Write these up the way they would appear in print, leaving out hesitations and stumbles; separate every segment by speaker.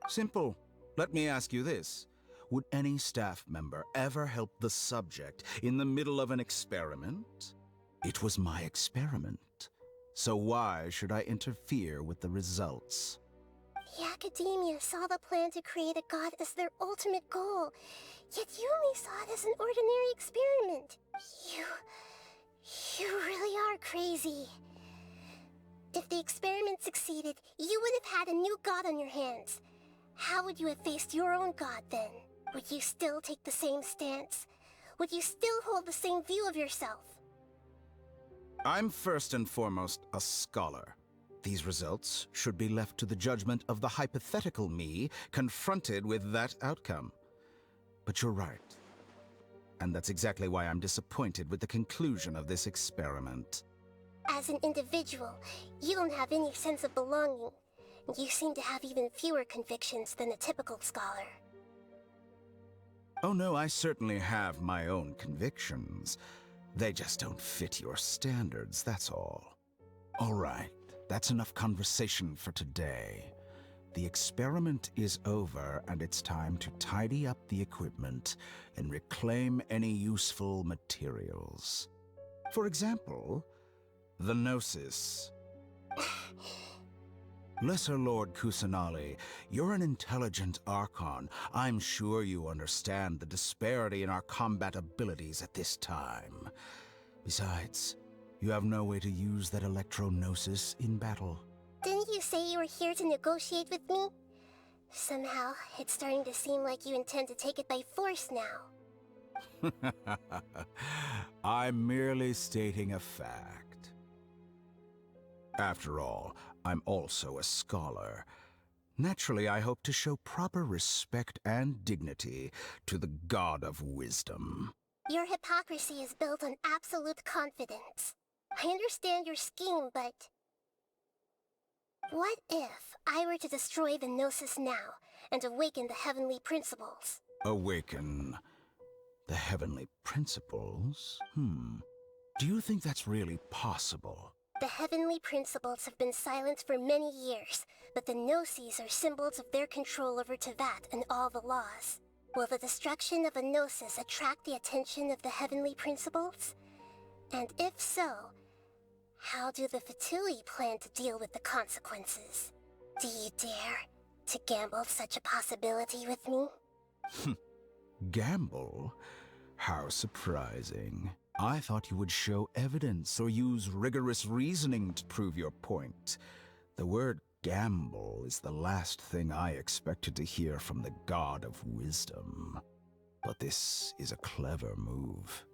Speaker 1: Simple. Let me ask you this. Would any staff member ever help the subject in the middle of an experiment? It was my experiment. So why should I interfere with the results?
Speaker 2: The academia saw the plan to create a god as their ultimate goal, yet you only saw it as an ordinary experiment. You really are crazy. If the experiment succeeded, you would have had a new god on your hands. How would you have faced your own god then? Would you still take the same stance? Would you still hold the same view of yourself?
Speaker 1: I'm first and foremost a scholar. These results should be left to the judgment of the hypothetical me confronted with that outcome. But you're right. And that's exactly why I'm disappointed with the conclusion of this experiment.
Speaker 2: As an individual, you don't have any sense of belonging. You seem to have even fewer convictions than a typical scholar.
Speaker 1: Oh no, I certainly have my own convictions. They just don't fit your standards, that's all. All right, that's enough conversation for today. The experiment is over, and it's time to tidy up the equipment and reclaim any useful materials. For example, the Gnosis. Lesser Lord Kusanali, you're an intelligent archon. I'm sure you understand the disparity in our combat abilities at this time. Besides, you have no way to use that electro-gnosis in battle.
Speaker 2: Didn't you say you were here to negotiate with me? Somehow, it's starting to seem like you intend to take it by force now.
Speaker 1: I'm merely stating a fact. After all, I'm also a scholar. Naturally, I hope to show proper respect and dignity to the God of Wisdom.
Speaker 2: Your hypocrisy is built on absolute confidence. I understand your scheme, but... what if I were to destroy the Gnosis now and awaken the heavenly principles?
Speaker 1: Awaken the heavenly principles? Do you think that's really possible?
Speaker 2: The heavenly principles have been silent for many years, but the Gnosis are symbols of their control over Tevat and all the laws. Will the destruction of a Gnosis attract the attention of the heavenly principles? And if so, how do the Fatui plan to deal with the consequences? Do you dare to gamble such a possibility with me?
Speaker 1: Gamble? How surprising. I thought you would show evidence or use rigorous reasoning to prove your point. The word gamble is the last thing I expected to hear from the God of Wisdom. But this is a clever move.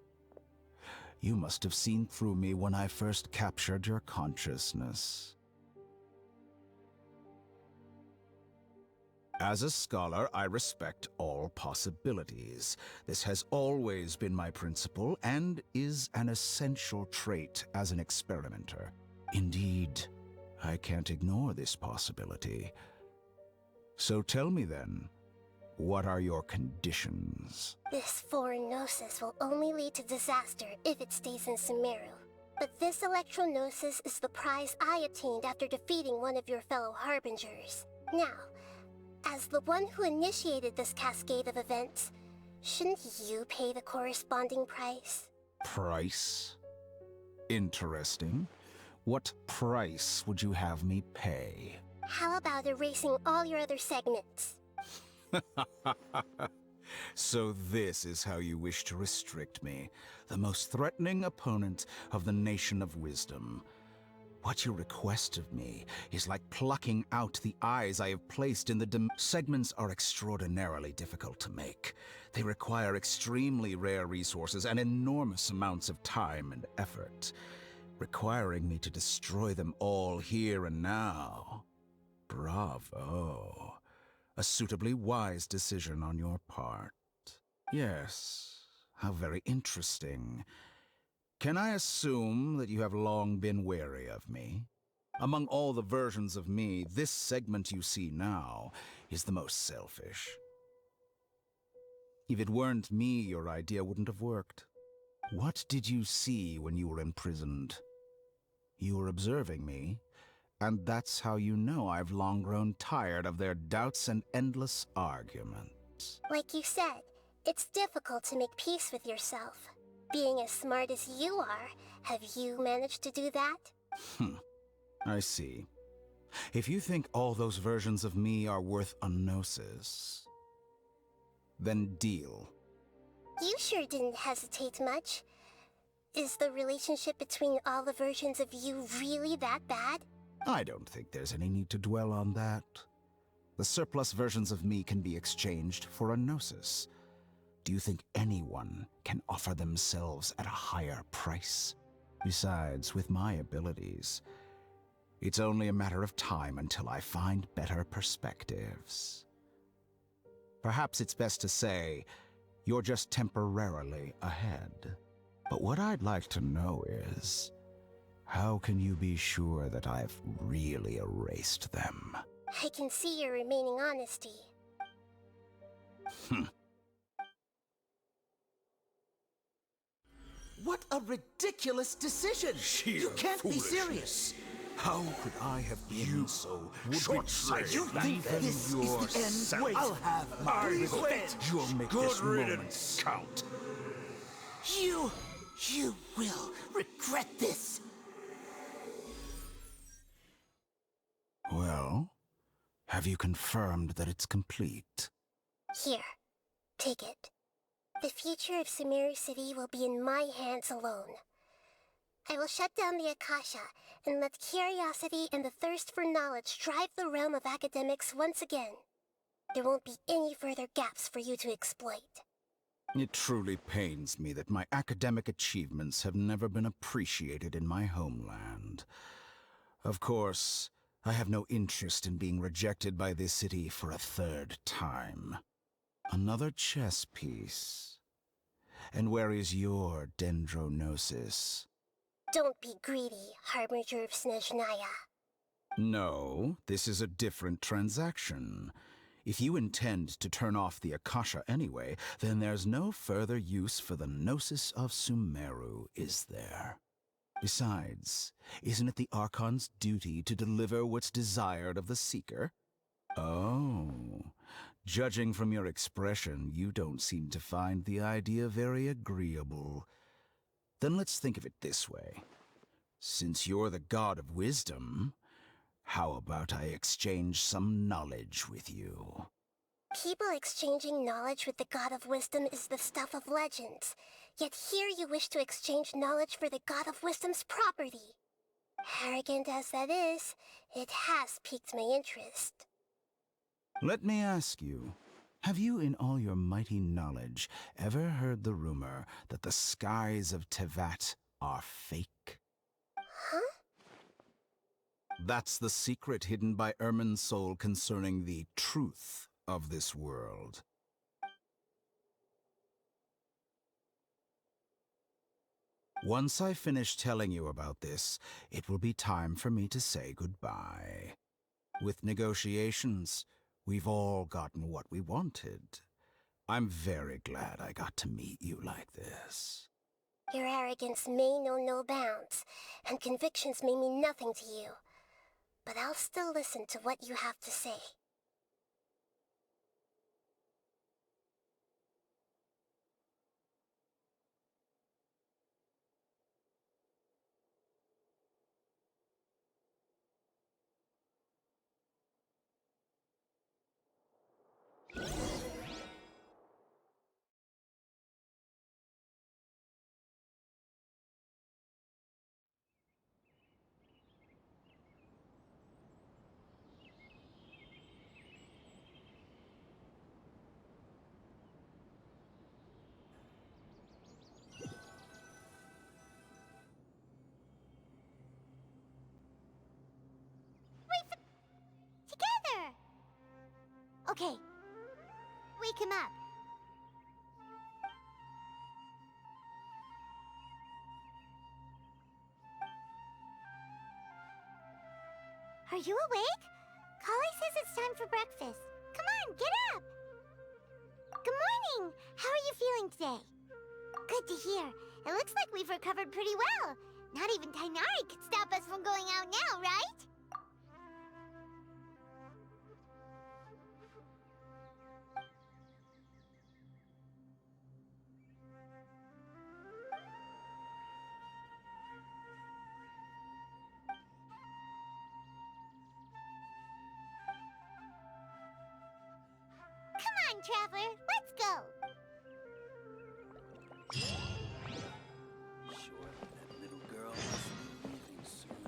Speaker 1: You must have seen through me when I first captured your consciousness. As a scholar, I respect all possibilities. This has always been my principle and is an essential trait as an experimenter. Indeed, I can't ignore this possibility. So tell me then, what are your conditions?
Speaker 2: This foreign Gnosis will only lead to disaster if it stays in Sumeru. But this electro-Gnosis is the prize I attained after defeating one of your fellow Harbingers. Now, as the one who initiated this cascade of events, shouldn't you pay the corresponding price?
Speaker 1: Price? Interesting. What price would you have me pay?
Speaker 2: How about erasing all your other segments?
Speaker 1: So this is how you wish to restrict me, the most threatening opponent of the Nation of Wisdom. What you request of me is like plucking out the eyes I have placed in the segments are extraordinarily difficult to make. They require extremely rare resources and enormous amounts of time and effort, requiring me to destroy them all here and now. Bravo. A suitably wise decision on your part. Yes, how very interesting. Can I assume that you have long been wary of me? Among all the versions of me, this segment you see now is the most selfish. If it weren't me, your idea wouldn't have worked. What did you see when you were imprisoned? You were observing me, And that's how you know I've long grown tired of their doubts and endless arguments.
Speaker 2: Like you said, it's difficult to make peace with yourself. Being as smart as you are, have you managed to do that?
Speaker 1: I see. If you think all those versions of me are worth a gnosis, then deal.
Speaker 2: You sure didn't hesitate much. Is the relationship between all the versions of you really that bad?
Speaker 1: I don't think there's any need to dwell on that. The surplus versions of me can be exchanged for a gnosis. Do you think anyone can offer themselves at a higher price? Besides, with my abilities, it's only a matter of time until I find better perspectives. Perhaps it's best to say, you're just temporarily ahead. But what I'd like to know is, how can you be sure that I've really erased them?
Speaker 2: I can see your remaining honesty.
Speaker 3: What a ridiculous decision! You can't be serious!
Speaker 1: How could I have been so short-sighted?
Speaker 3: You think this is the end? Wait, I'll have my revenge!
Speaker 1: You'll make this moment count.
Speaker 3: You will regret this!
Speaker 1: Well, have you confirmed that it's complete?
Speaker 2: Here, take it. The future of Sumeru City will be in my hands alone. I will shut down the Akasha and let curiosity and the thirst for knowledge drive the realm of academics once again. There won't be any further gaps for you to exploit.
Speaker 1: It truly pains me that my academic achievements have never been appreciated in my homeland. Of course, I have no interest in being rejected by this city for a third time. Another chess piece. And where is your dendronosis?
Speaker 2: Don't be greedy, Harbinger of Snezhnaya.
Speaker 1: No, this is a different transaction. If you intend to turn off the Akasha anyway, then there's no further use for the Gnosis of Sumeru, is there? Besides, isn't it the Archon's duty to deliver what's desired of the Seeker? Oh, judging from your expression, you don't seem to find the idea very agreeable. Then let's think of it this way. Since you're the god of wisdom, how about I exchange some knowledge with you?
Speaker 2: People exchanging knowledge with the God of Wisdom is the stuff of legends. Yet here you wish to exchange knowledge for the God of Wisdom's property. Arrogant as that is, it has piqued my interest.
Speaker 1: Let me ask you, have you in all your mighty knowledge ever heard the rumor that the skies of Tevat are fake?
Speaker 2: Huh?
Speaker 1: That's the secret hidden by Ermin's soul concerning the truth of this world. Once I finish telling you about this, it will be time for me to say goodbye. With negotiations, we've all gotten what we wanted. I'm very glad I got to meet you like this.
Speaker 2: Your arrogance may know no bounds, and convictions may mean nothing to you. But I'll still listen to what you have to say.
Speaker 4: Together! Okay. Wake him up. Are you awake? Kali says it's time for breakfast. Come on, get up! Good morning! How are you feeling today? Good to hear. It looks like we've recovered pretty well. Not even Tainari could stop us from going out now, right? Traveler. Let's go.
Speaker 3: Sure, that little girl must be leaving soon.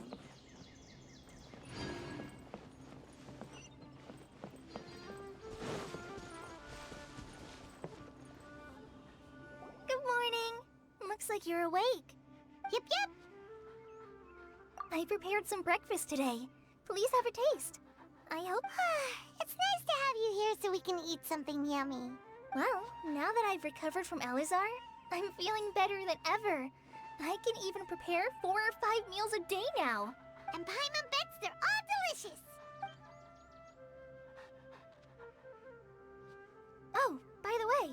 Speaker 5: Good morning. Looks like you're awake.
Speaker 4: Yep, yep.
Speaker 5: I prepared some breakfast today. Please have a taste. I hope...
Speaker 4: It's nice to have you here so we can eat something yummy.
Speaker 5: Well, now that I've recovered from Alizar, I'm feeling better than ever. I can even prepare 4 or 5 meals a day now.
Speaker 4: And Paimon bets they're all delicious.
Speaker 5: Oh, by the way,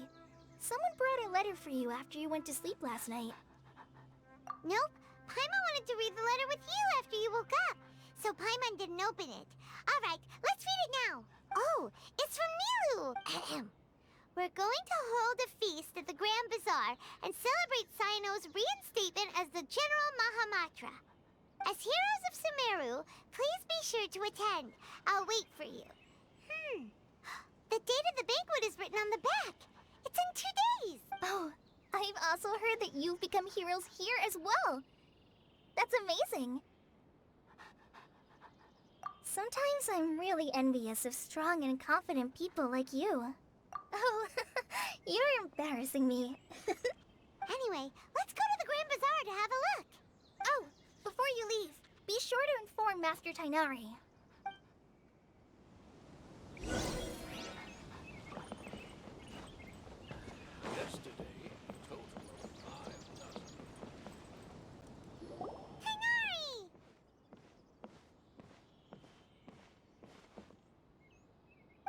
Speaker 5: someone brought a letter for you after you went to sleep last night.
Speaker 4: Nope. Paimon wanted to read the letter with you after you woke up. So Paimon didn't open it. Alright, let's read it now. Oh, it's from Nilu. Ahem. We're going to hold a feast at the Grand Bazaar and celebrate Cyno's reinstatement as the General Mahamatra. As heroes of Sumeru, please be sure to attend. I'll wait for you. The date of the banquet is written on the back. It's in 2 days.
Speaker 5: Oh, I've also heard that you've become heroes here as well. That's amazing. Sometimes I'm really envious of strong and confident people like you. Oh, you're embarrassing me.
Speaker 4: Anyway, let's go to the Grand Bazaar to have a look.
Speaker 5: Oh, before you leave, be sure to inform Master Tainari.
Speaker 6: Yesterday, a total of 5 dozen.
Speaker 4: Tainari!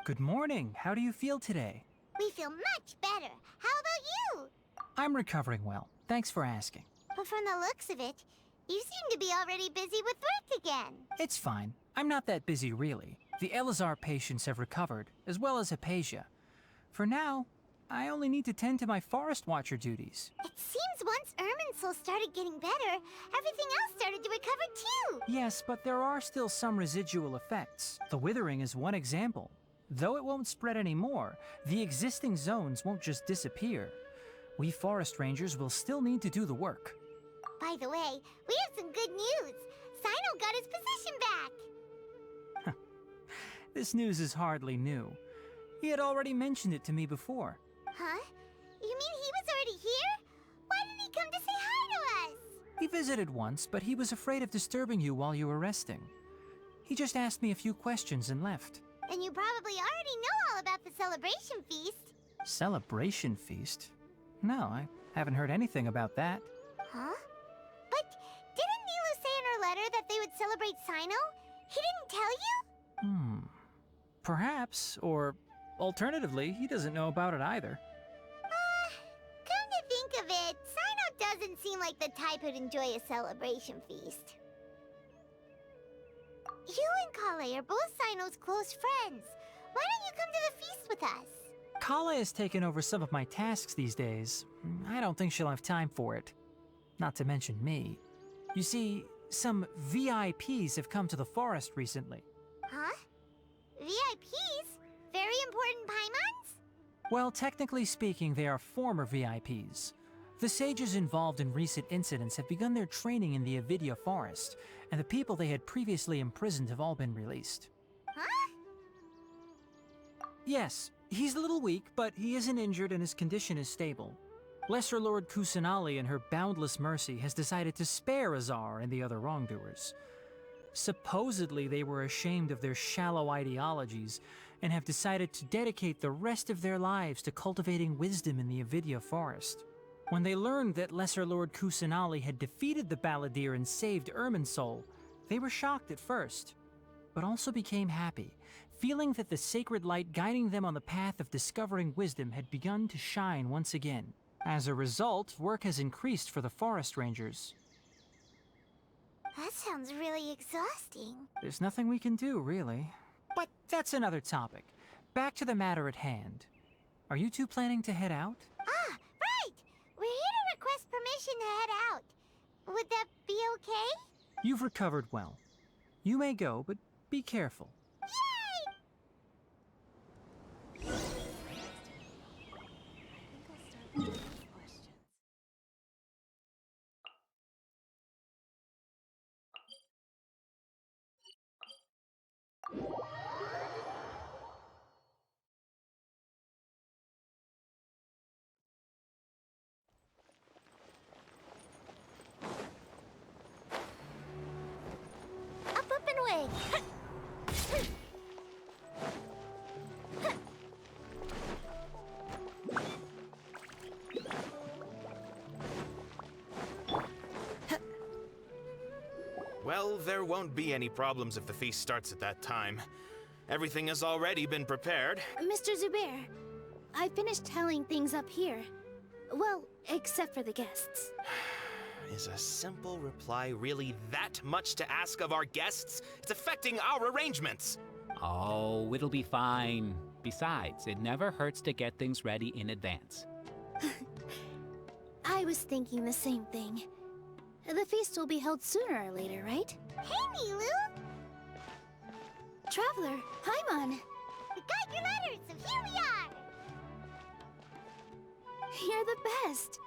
Speaker 7: Good morning. How do you feel today?
Speaker 4: We feel much better. How about you?
Speaker 7: I'm recovering well. Thanks for asking.
Speaker 4: But from the looks of it, you seem to be already busy with work again.
Speaker 7: It's fine. I'm not that busy, really. The Elazar patients have recovered, as well as Hypatia. For now, I only need to tend to my Forest Watcher duties.
Speaker 4: It seems once Irminsul started getting better, everything else started to recover too.
Speaker 7: Yes, but there are still some residual effects. The withering is one example. Though it won't spread anymore, the existing zones won't just disappear. We forest rangers will still need to do the work.
Speaker 4: By the way, we have some good news. Cyno got his position back.
Speaker 7: This news is hardly new. He had already mentioned it to me before.
Speaker 4: Huh? You mean he was already here? Why didn't he come to say hi to us?
Speaker 7: He visited once, but he was afraid of disturbing you while you were resting. He just asked me a few questions and left.
Speaker 4: Then you probably already know all about the celebration feast.
Speaker 7: Celebration feast? No, I haven't heard anything about that.
Speaker 4: Huh? But didn't Nilu say in her letter that they would celebrate Cyno? He didn't tell you?
Speaker 7: Perhaps, or alternatively, he doesn't know about it either.
Speaker 4: Come to think of it, Cyno doesn't seem like the type who'd enjoy a celebration feast. You and Kale are both Cyno's close friends. Why don't you come to the feast with us?
Speaker 7: Kala has taken over some of my tasks these days. I don't think she'll have time for it. Not to mention me. You see, some VIPs have come to the forest recently.
Speaker 4: Huh? VIPs? Very important Paimons?
Speaker 7: Well, technically speaking, they are former VIPs. The sages involved in recent incidents have begun their training in the Avidya forest, and the people they had previously imprisoned have all been released.
Speaker 4: Huh?
Speaker 7: Yes, he's a little weak, but he isn't injured and his condition is stable. Lesser Lord Kusanali, in her boundless mercy, has decided to spare Azar and the other wrongdoers. Supposedly, they were ashamed of their shallow ideologies and have decided to dedicate the rest of their lives to cultivating wisdom in the Avidya forest. When they learned that Lesser Lord Kusanali had defeated the Balladeer and saved Irminsul, they were shocked at first, but also became happy, feeling that the sacred light guiding them on the path of discovering wisdom had begun to shine once again. As a result, work has increased for the forest rangers.
Speaker 4: That sounds really exhausting.
Speaker 7: There's nothing we can do, really. But that's another topic. Back to the matter at hand. Are you two planning to head out?
Speaker 4: Ah, right! We're here to request permission to head out. Would that be okay?
Speaker 7: You've recovered well. You may go, but be careful.
Speaker 4: Yay!
Speaker 8: Well, there won't be any problems if the feast starts at that time. Everything has already been prepared.
Speaker 9: Mr. Zubair, I finished tallying things up here. Well, except for the guests.
Speaker 8: Is a simple reply really that much to ask of our guests? It's affecting our arrangements.
Speaker 10: Oh, it'll be fine. Besides, it never hurts to get things ready in advance.
Speaker 9: I was thinking the same thing. The feast will be held sooner or later, right?
Speaker 4: Hey, Nilu!
Speaker 9: Traveler, Paimon!
Speaker 4: We got your letters, so here we are!
Speaker 9: You're the best!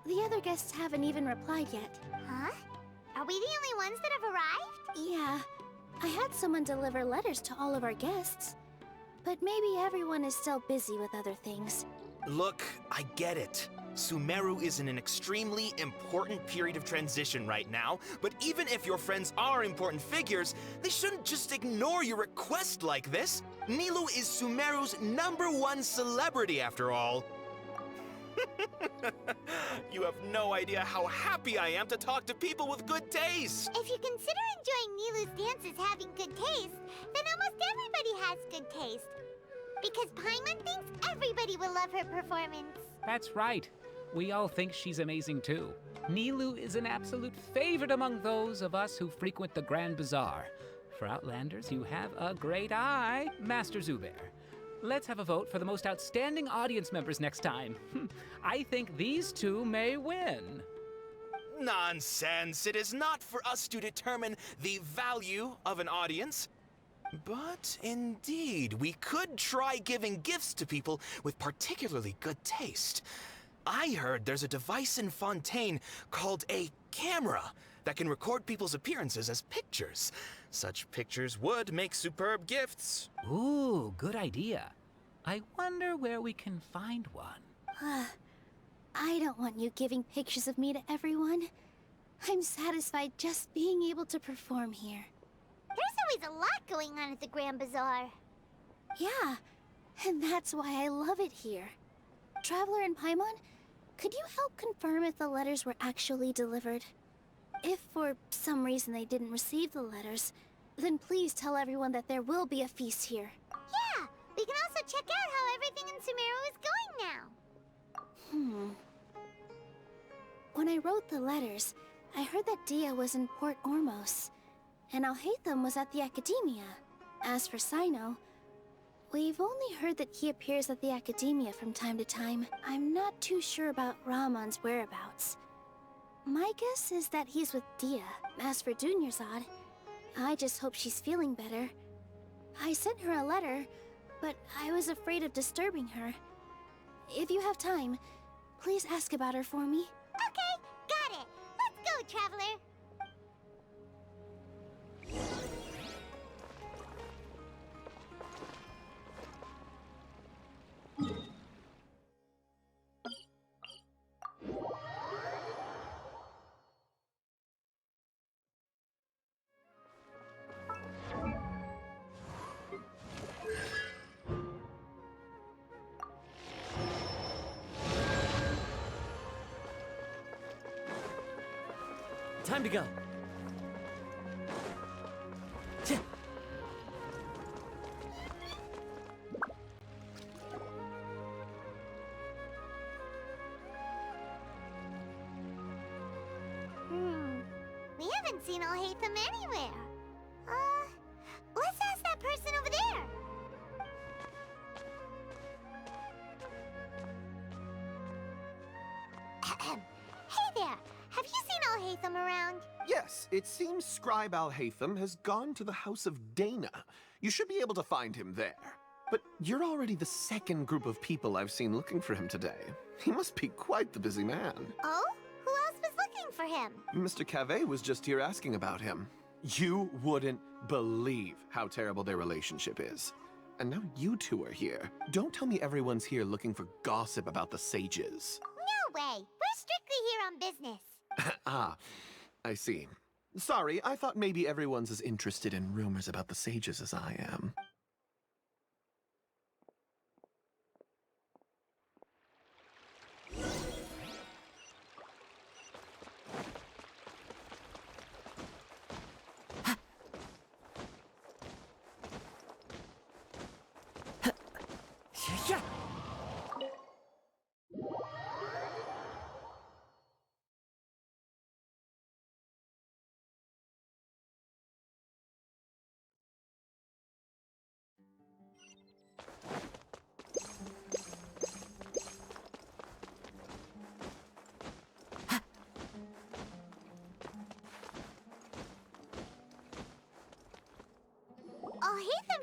Speaker 9: The other guests haven't even replied yet.
Speaker 4: Huh? Are we the only ones that have arrived?
Speaker 9: Yeah, I had someone deliver letters to all of our guests. But maybe everyone is still busy with other things.
Speaker 8: Look, I get it. Sumeru is in an extremely important period of transition right now, but even if your friends are important figures, they shouldn't just ignore your request like this. Nilu is Sumeru's #1 celebrity after all. You have no idea how happy I am to talk to people with good taste.
Speaker 4: If you consider enjoying Nilu's dances having good taste, then almost everybody has good taste. Because Paimon thinks everybody will love her performance.
Speaker 10: That's right. We all think she's amazing too. Nilu is an absolute favorite among those of us who frequent the Grand Bazaar. For Outlanders, you have a great eye, Master Zubair. Let's have a vote for the most outstanding audience members next time. I think these two may win.
Speaker 8: Nonsense! It is not for us to determine the value of an audience. But indeed, we could try giving gifts to people with particularly good taste. I heard there's a device in Fontaine called a camera that can record people's appearances as pictures. Such pictures would make superb gifts.
Speaker 10: Ooh, good idea. I wonder where we can find one.
Speaker 9: I don't want you giving pictures of me to everyone. I'm satisfied just being able to perform here.
Speaker 4: There's always a lot going on at the Grand Bazaar.
Speaker 9: Yeah, and that's why I love it here. Traveler and Paimon, could you help confirm if the letters were actually delivered? If for some reason they didn't receive the letters, then please tell everyone that there will be a feast here.
Speaker 4: Yeah, we can also check out how everything in Sumeru is going now.
Speaker 9: When I wrote the letters, I heard that Dia was in Port Ormos, and Alhaitham was at the Academia. As for Sino, we've only heard that he appears at the Academia from time to time. I'm not too sure about Rahman's whereabouts. My guess is that he's with Dia. As for Dunyarzad, I just hope she's feeling better. I sent her a letter, but I was afraid of disturbing her. If you have time, please ask about her for me.
Speaker 4: Okay, got it. Let's go, Traveler.
Speaker 3: Time to go.
Speaker 4: We haven't seen Alhaitham anywhere. Let's ask that person over there. Hey there, have you seen Alhaitham around?
Speaker 6: Yes, it seems Scribe Alhaitham has gone to the House of Dana. You should be able to find him there. But you're already the second group of people I've seen looking for him today. He must be quite the busy man.
Speaker 4: Oh? Who else was looking for him?
Speaker 6: Mr. Kaveh was just here asking about him. You wouldn't believe how terrible their relationship is. And now you two are here. Don't tell me everyone's here looking for gossip about the sages.
Speaker 4: No way. We're strictly here on business.
Speaker 6: Ah, I see. Sorry, I thought maybe everyone's as interested in rumors about the sages as I am.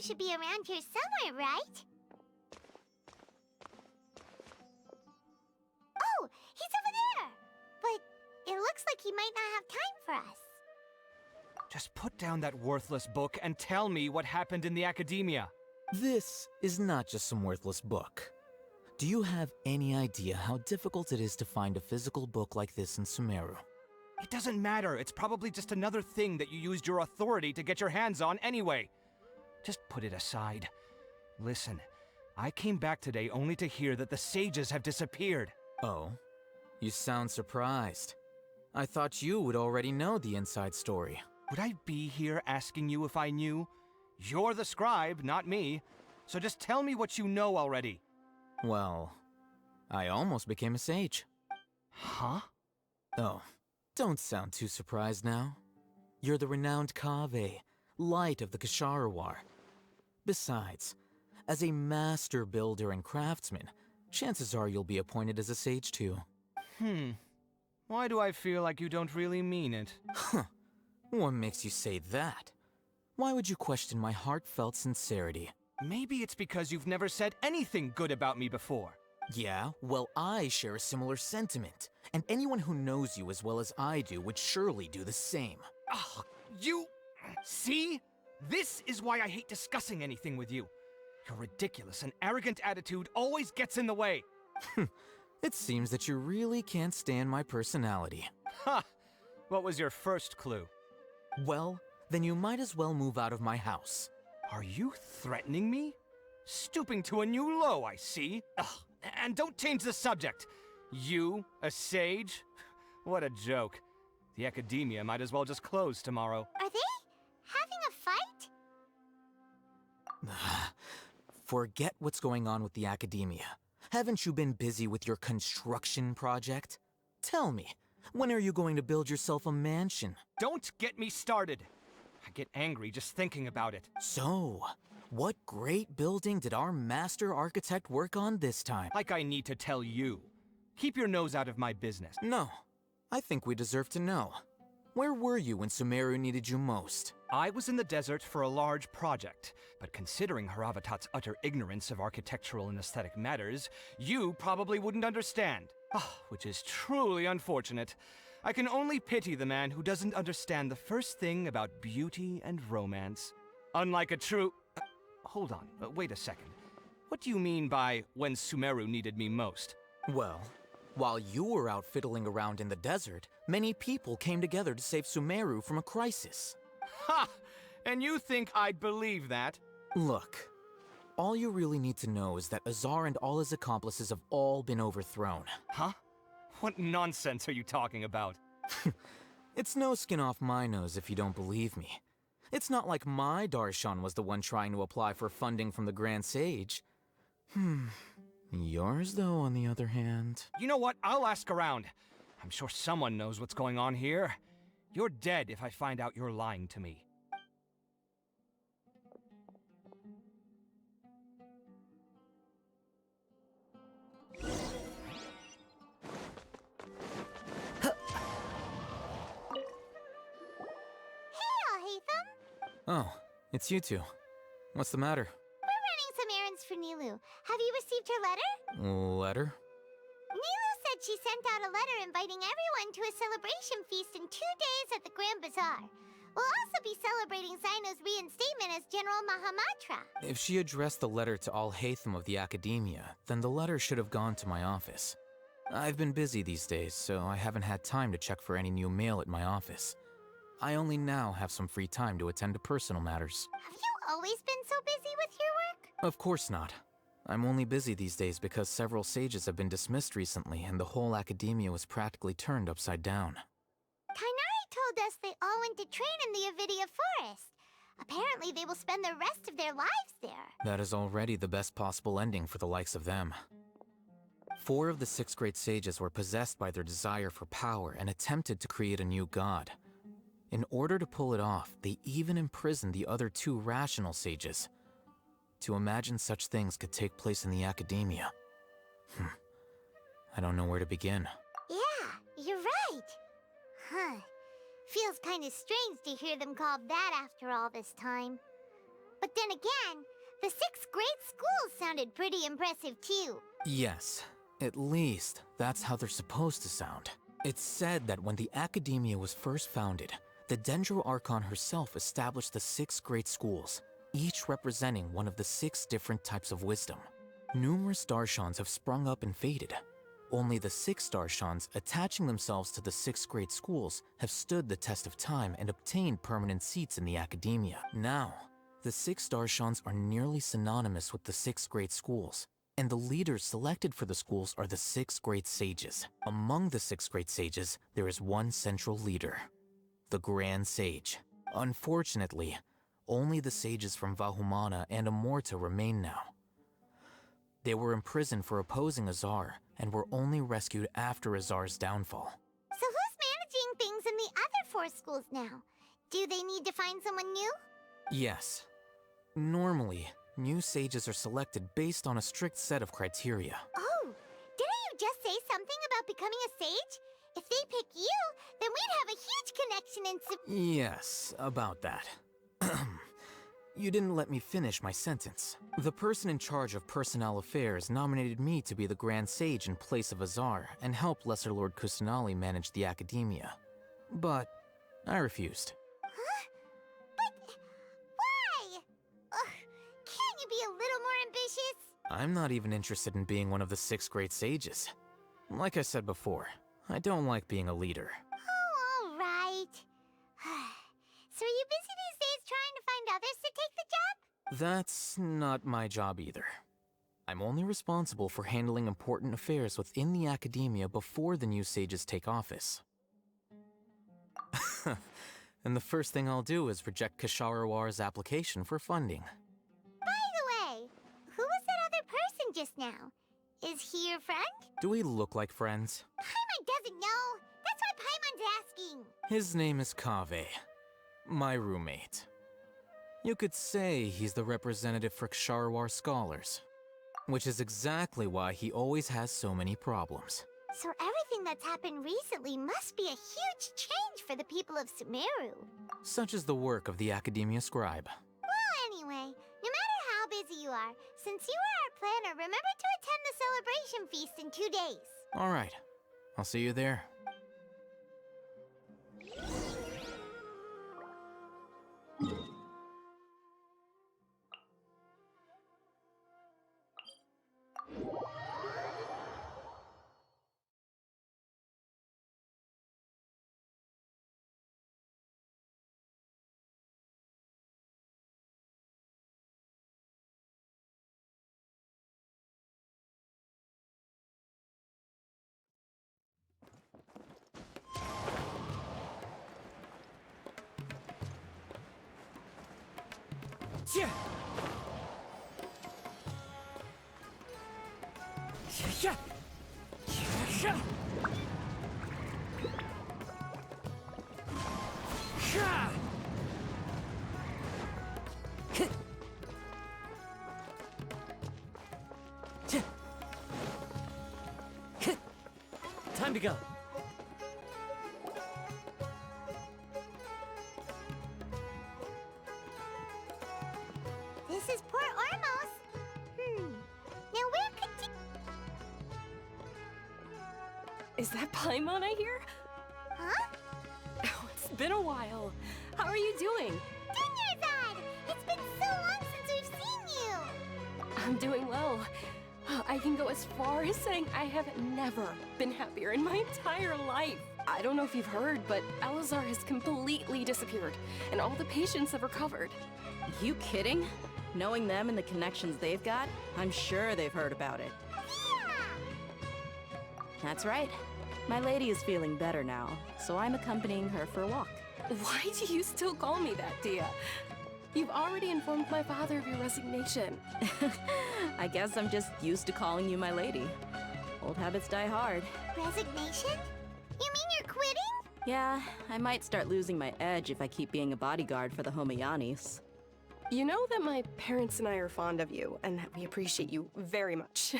Speaker 4: should be around here somewhere, right? Oh, he's over there! But it looks like he might not have time for us.
Speaker 7: Just put down that worthless book and tell me what happened in the academia.
Speaker 11: This is not just some worthless book. Do you have any idea how difficult it is to find a physical book like this in Sumeru?
Speaker 7: It doesn't matter. It's probably just another thing that you used your authority to get your hands on anyway. Just put it aside. Listen, I came back today only to hear that the sages have disappeared.
Speaker 11: Oh, you sound surprised. I thought you would already know the inside story.
Speaker 7: Would I be here asking you if I knew? You're the scribe, not me. So just tell me what you know already.
Speaker 11: Well, I almost became a sage.
Speaker 7: Huh?
Speaker 11: Oh, don't sound too surprised now. You're the renowned kaveh, light of the Ksharawar. Besides, as a master builder and craftsman, chances are you'll be appointed as a sage too.
Speaker 7: Why do I feel like you don't really mean it?
Speaker 11: Huh. What makes you say that? Why would you question my heartfelt sincerity?
Speaker 7: Maybe it's because you've never said anything good about me before.
Speaker 11: Yeah, well, I share a similar sentiment. And anyone who knows you as well as I do would surely do the same.
Speaker 7: Ugh, you... See? This is why I hate discussing anything with you. Your ridiculous and arrogant attitude always gets in the way.
Speaker 11: It seems that you really can't stand my personality.
Speaker 7: Ha! What was your first clue?
Speaker 11: Well, then you might as well move out of my house.
Speaker 7: Are you threatening me? Stooping to a new low, I see. Ugh, and don't change the subject. You, a sage? What a joke. The academia might as well just close tomorrow.
Speaker 4: Are they having a fight?
Speaker 11: Forget what's going on with the academia. Haven't you been busy with your construction project? Tell me, when are you going to build yourself a mansion?
Speaker 7: Don't get me started. I get angry just thinking about it.
Speaker 11: So, what great building did our master architect work on this time?
Speaker 7: Like I need to tell you. Keep your nose out of my business.
Speaker 11: No, I think we deserve to know. Where were you when Sumeru needed you most?
Speaker 7: I was in the desert for a large project, but considering Haravatat's utter ignorance of architectural and aesthetic matters, you probably wouldn't understand. Which is truly unfortunate. I can only pity the man who doesn't understand the first thing about beauty and romance. Unlike a true... hold on, wait a second. What do you mean by when Sumeru needed me most?
Speaker 11: Well, while you were out fiddling around in the desert, many people came together to save Sumeru from a crisis.
Speaker 7: Ha! And you think I'd believe that?
Speaker 11: Look, all you really need to know is that Azar and all his accomplices have all been overthrown.
Speaker 7: Huh? What nonsense are you talking about?
Speaker 11: It's no skin off my nose if you don't believe me. It's not like my Darshan was the one trying to apply for funding from the Grand Sage. Yours, though, on the other hand...
Speaker 7: You know what? I'll ask around. I'm sure someone knows what's going on here. You're dead if I find out you're lying to me.
Speaker 11: Oh, it's you two. What's the matter?
Speaker 4: We're running some errands for Nilu. Have you received her letter?
Speaker 11: Letter?
Speaker 4: Nilu said she sent out a letter inviting everyone to a celebration feast in 2 days at the Grand Bazaar. We'll also be celebrating Zaino's reinstatement as General Mahamatra.
Speaker 11: If she addressed the letter to Al Haytham of the Academia, then the letter should have gone to my office. I've been busy these days, so I haven't had time to check for any new mail at my office. I only now have some free time to attend to personal matters.
Speaker 4: Have you always been so busy with your work?
Speaker 11: Of course not. I'm only busy these days because several sages have been dismissed recently and the whole academia was practically turned upside down.
Speaker 4: Kainari told us they all went to train in the Avidia Forest. Apparently they will spend the rest of their lives there.
Speaker 11: That is already the best possible ending for the likes of them. 4 of the 6 great sages were possessed by their desire for power and attempted to create a new god. In order to pull it off, they even imprisoned the other 2 rational sages. To imagine such things could take place in the academia. I don't know where to begin.
Speaker 4: Yeah, you're right. Feels kinda strange to hear them called that after all this time. But then again, the 6th grade schools sounded pretty impressive too.
Speaker 11: Yes, at least that's how they're supposed to sound. It's said that when the Academia was first founded, the Dendro Archon herself established the 6 great schools, each representing one of the 6 different types of wisdom. Numerous Darshans have sprung up and faded. Only the 6 Darshans attaching themselves to the 6 great schools have stood the test of time and obtained permanent seats in the Academia. Now, the 6 Darshans are nearly synonymous with the 6 great schools, and the leaders selected for the schools are the 6 great sages. Among the 6 great sages, there is one central leader, the Grand Sage. Unfortunately, only the sages from Vahumana and Amorta remain now. They were imprisoned for opposing Azar, and were only rescued after Azar's downfall.
Speaker 4: So who's managing things in the other 4 schools now? Do they need to find someone new?
Speaker 11: Yes. Normally, new sages are selected based on a strict set of criteria.
Speaker 4: Oh, didn't you just say something about becoming a sage? If they pick you, then we'd have a huge connection in
Speaker 11: Yes, about that. You didn't let me finish my sentence. The person in charge of personnel affairs nominated me to be the Grand Sage in place of Azar and help Lesser Lord Kusanali manage the Academia. But I refused.
Speaker 4: Huh? But why? Can't you be a little more ambitious?
Speaker 11: I'm not even interested in being one of the 6 great sages. Like I said before, I don't like being a leader.
Speaker 4: Oh, all right. So are you busy these days trying to find others to take the job?
Speaker 11: That's not my job either. I'm only responsible for handling important affairs within the Academia before the new sages take office. And the first thing I'll do is reject Kasharawar's application for funding.
Speaker 4: By the way, who was that other person just now? Is he your friend?
Speaker 11: Do we look like friends?
Speaker 4: Paimon doesn't know. That's why Paimon's asking.
Speaker 11: His name is Kaveh, my roommate. You could say he's the representative for Ksharawar scholars, which is exactly why he always has so many problems.
Speaker 4: So everything that's happened recently must be a huge change for the people of Sumeru.
Speaker 11: Such is the work of the Academia Scribe.
Speaker 4: Well, anyway, no matter how busy you are, since you are our planner, remember to attend the celebration feast in 2 days.
Speaker 11: All right, I'll see you there.
Speaker 7: Yeah. Yeah. Yeah. Yeah. Time to go.
Speaker 4: This is Port Ormos. Now where could
Speaker 12: Is that Paimon I hear?
Speaker 4: Huh?
Speaker 12: Oh, it's been a while. How are you doing?
Speaker 4: Dunyarzad! It's been so long since we've seen you!
Speaker 12: I'm doing well. I can go as far as saying I have never been happier in my entire life. I don't know if you've heard, but Elazar has completely disappeared, and all the patients have recovered.
Speaker 13: You kidding? Knowing them and the connections they've got, I'm sure they've heard about it. That's right. My lady is feeling better now, so I'm accompanying her for a walk.
Speaker 12: Why do you still call me that, Dia? You've already informed my father of your resignation.
Speaker 13: I guess I'm just used to calling you my lady. Old habits die hard.
Speaker 4: Resignation? You mean you're quitting?
Speaker 13: Yeah, I might start losing my edge if I keep being a bodyguard for the Homayanis.
Speaker 12: You know that my parents and I are fond of you, and that we appreciate you very much.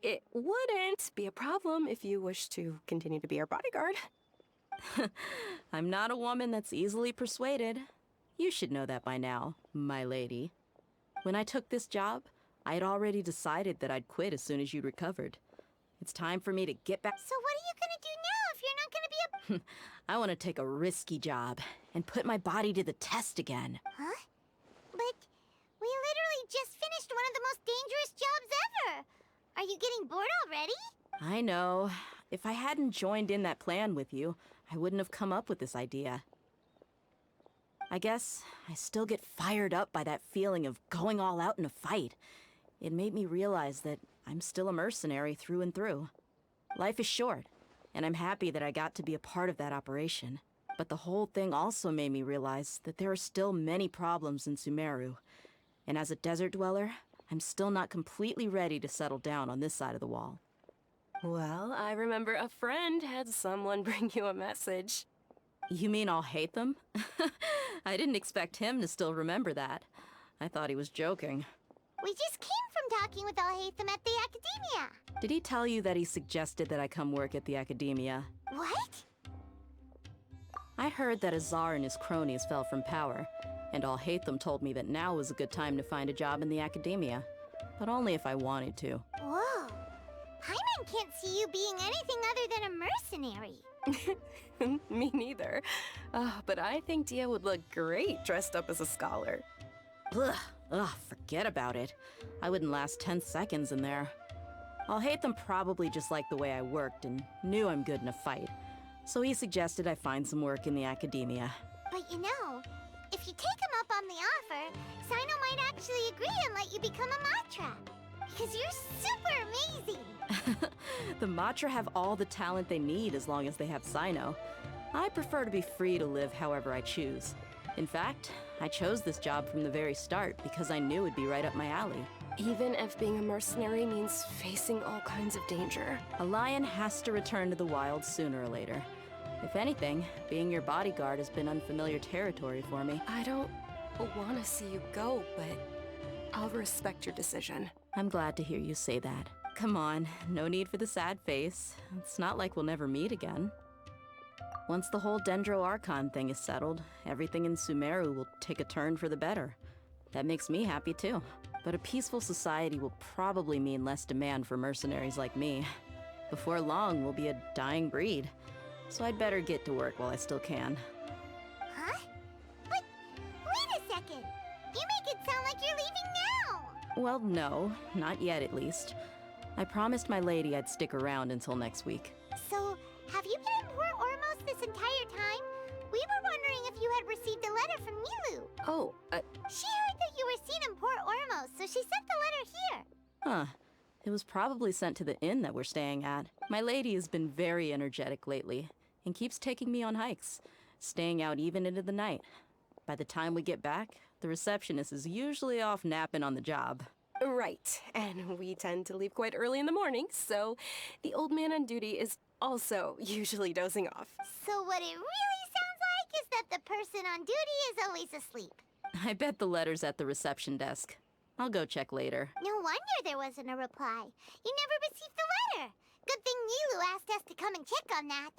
Speaker 12: It wouldn't be a problem if you wish to continue to be our bodyguard.
Speaker 13: I'm not a woman that's easily persuaded. You should know that by now. my lady. When I took this job, I had already decided that I'd quit as soon as you recovered. It's time for me to get back.
Speaker 4: So what are you gonna do now if you're not gonna be a...
Speaker 13: I want to take a risky job and put my body to the test again.
Speaker 4: Huh? But we literally just finished one of the most dangerous jobs ever. Are you getting bored already?
Speaker 13: I know. If I hadn't joined in that plan with you, I wouldn't have come up with this idea. I guess I still get fired up by that feeling of going all out in a fight. It made me realize that I'm still a mercenary through and through. Life is short, and I'm happy that I got to be a part of that operation. But the whole thing also made me realize that there are still many problems in Sumeru. And as a desert dweller, I'm still not completely ready to settle down on this side of the wall.
Speaker 12: Well, I remember a friend had someone bring you a message.
Speaker 13: You mean I'll hate them? I didn't expect him to still remember that. I thought he was joking.
Speaker 4: We just came from talking with Alhaitham at the Academia.
Speaker 13: Did he tell you that he suggested that I come work at the Academia?
Speaker 4: What?
Speaker 13: I heard that Azar and his cronies fell from power, and Alhaitham told me that now was a good time to find a job in the Academia. But only if I wanted to.
Speaker 4: Whoa. Hyman can't see you being anything other than a mercenary.
Speaker 12: Me neither. But I think Dia would look great dressed up as a scholar.
Speaker 13: Ugh, forget about it. I wouldn't last 10 seconds in there. Alhaitham probably just liked the way I worked and knew I'm good in a fight. So he suggested I find some work in the Academia.
Speaker 4: But you know, if you take him up on the offer, Sino might actually agree and let you become a Matra. Because you're super amazing!
Speaker 13: The Matra have all the talent they need as long as they have Sino. I prefer to be free to live however I choose. In fact, I chose this job from the very start because I knew it'd be right up my alley.
Speaker 12: Even if being a mercenary means facing all kinds of danger.
Speaker 13: A lion has to return to the wild sooner or later. If anything, being your bodyguard has been unfamiliar territory for me.
Speaker 12: I don't want to see you go, but I'll respect your decision.
Speaker 13: I'm glad to hear you say that. Come on, no need for the sad face. It's not like we'll never meet again. Once the whole Dendro Archon thing is settled, everything in Sumeru will take a turn for the better. That makes me happy too. But a peaceful society will probably mean less demand for mercenaries like me. Before long, we'll be a dying breed. So I'd better get to work while I still can.
Speaker 4: Huh? But wait a second! You make it sound like you're leaving now!
Speaker 13: Well, no, not yet at least. I promised my lady I'd stick around until next week.
Speaker 4: So, have you been in Port Ormos this entire time? We were wondering if you had received a letter from Nilu.
Speaker 12: Oh,
Speaker 4: She heard that you were seen in Port Ormos, so she sent the letter here.
Speaker 13: Huh. It was probably sent to the inn that we're staying at. My lady has been very energetic lately, and keeps taking me on hikes, staying out even into the night. By the time we get back, the receptionist is usually off napping on the job.
Speaker 12: right. And we tend to leave quite early in the morning, so the old man on duty is also usually dozing off.
Speaker 4: So what it really sounds like is that the person on duty is always asleep.
Speaker 13: I bet the letter's at the reception desk. I'll go check later.
Speaker 4: No wonder there wasn't a reply. You never received the letter. Good thing Nilu asked us to come and check on that.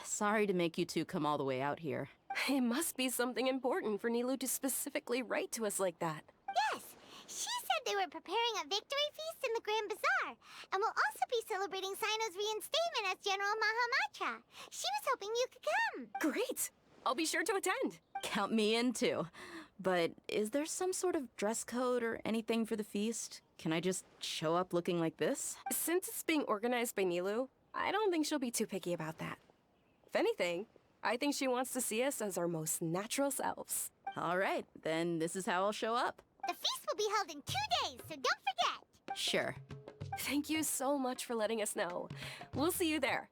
Speaker 13: Sorry to make you two come all the way out here.
Speaker 12: It must be something important for Nilu to specifically write to us like that.
Speaker 4: Yes, she said they were preparing a victory feast in the Grand Bazaar, and will also be celebrating Sino's reinstatement as General Mahamatra. She was hoping you could come.
Speaker 12: Great! I'll be sure to attend.
Speaker 13: Count me in too. But is there some sort of dress code or anything for the feast? Can I just show up looking like this?
Speaker 12: Since it's being organized by Nilu, I don't think she'll be too picky about that. If anything, I think she wants to see us as our most natural selves.
Speaker 13: All right, then this is how I'll show up.
Speaker 4: The feast will be held in 2 days, so don't forget.
Speaker 13: Sure.
Speaker 12: Thank you so much for letting us know. We'll see you there.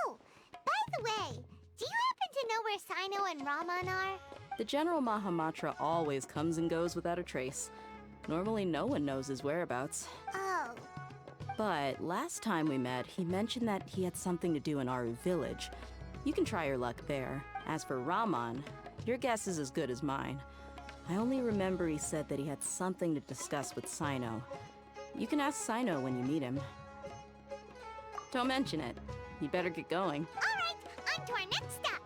Speaker 4: Oh, by the way, do you happen to know where Sino and Raman are?
Speaker 13: The General Mahamatra always comes and goes without a trace. Normally no one knows his whereabouts.
Speaker 4: Oh.
Speaker 13: But last time we met, he mentioned that he had something to do in Aru village. You can try your luck there. As for Raman, your guess is as good as mine. I only remember he said that he had something to discuss with Sino. You can ask Sino when you meet him. Don't mention it. You'd better get going.
Speaker 4: All right, on to our next stop.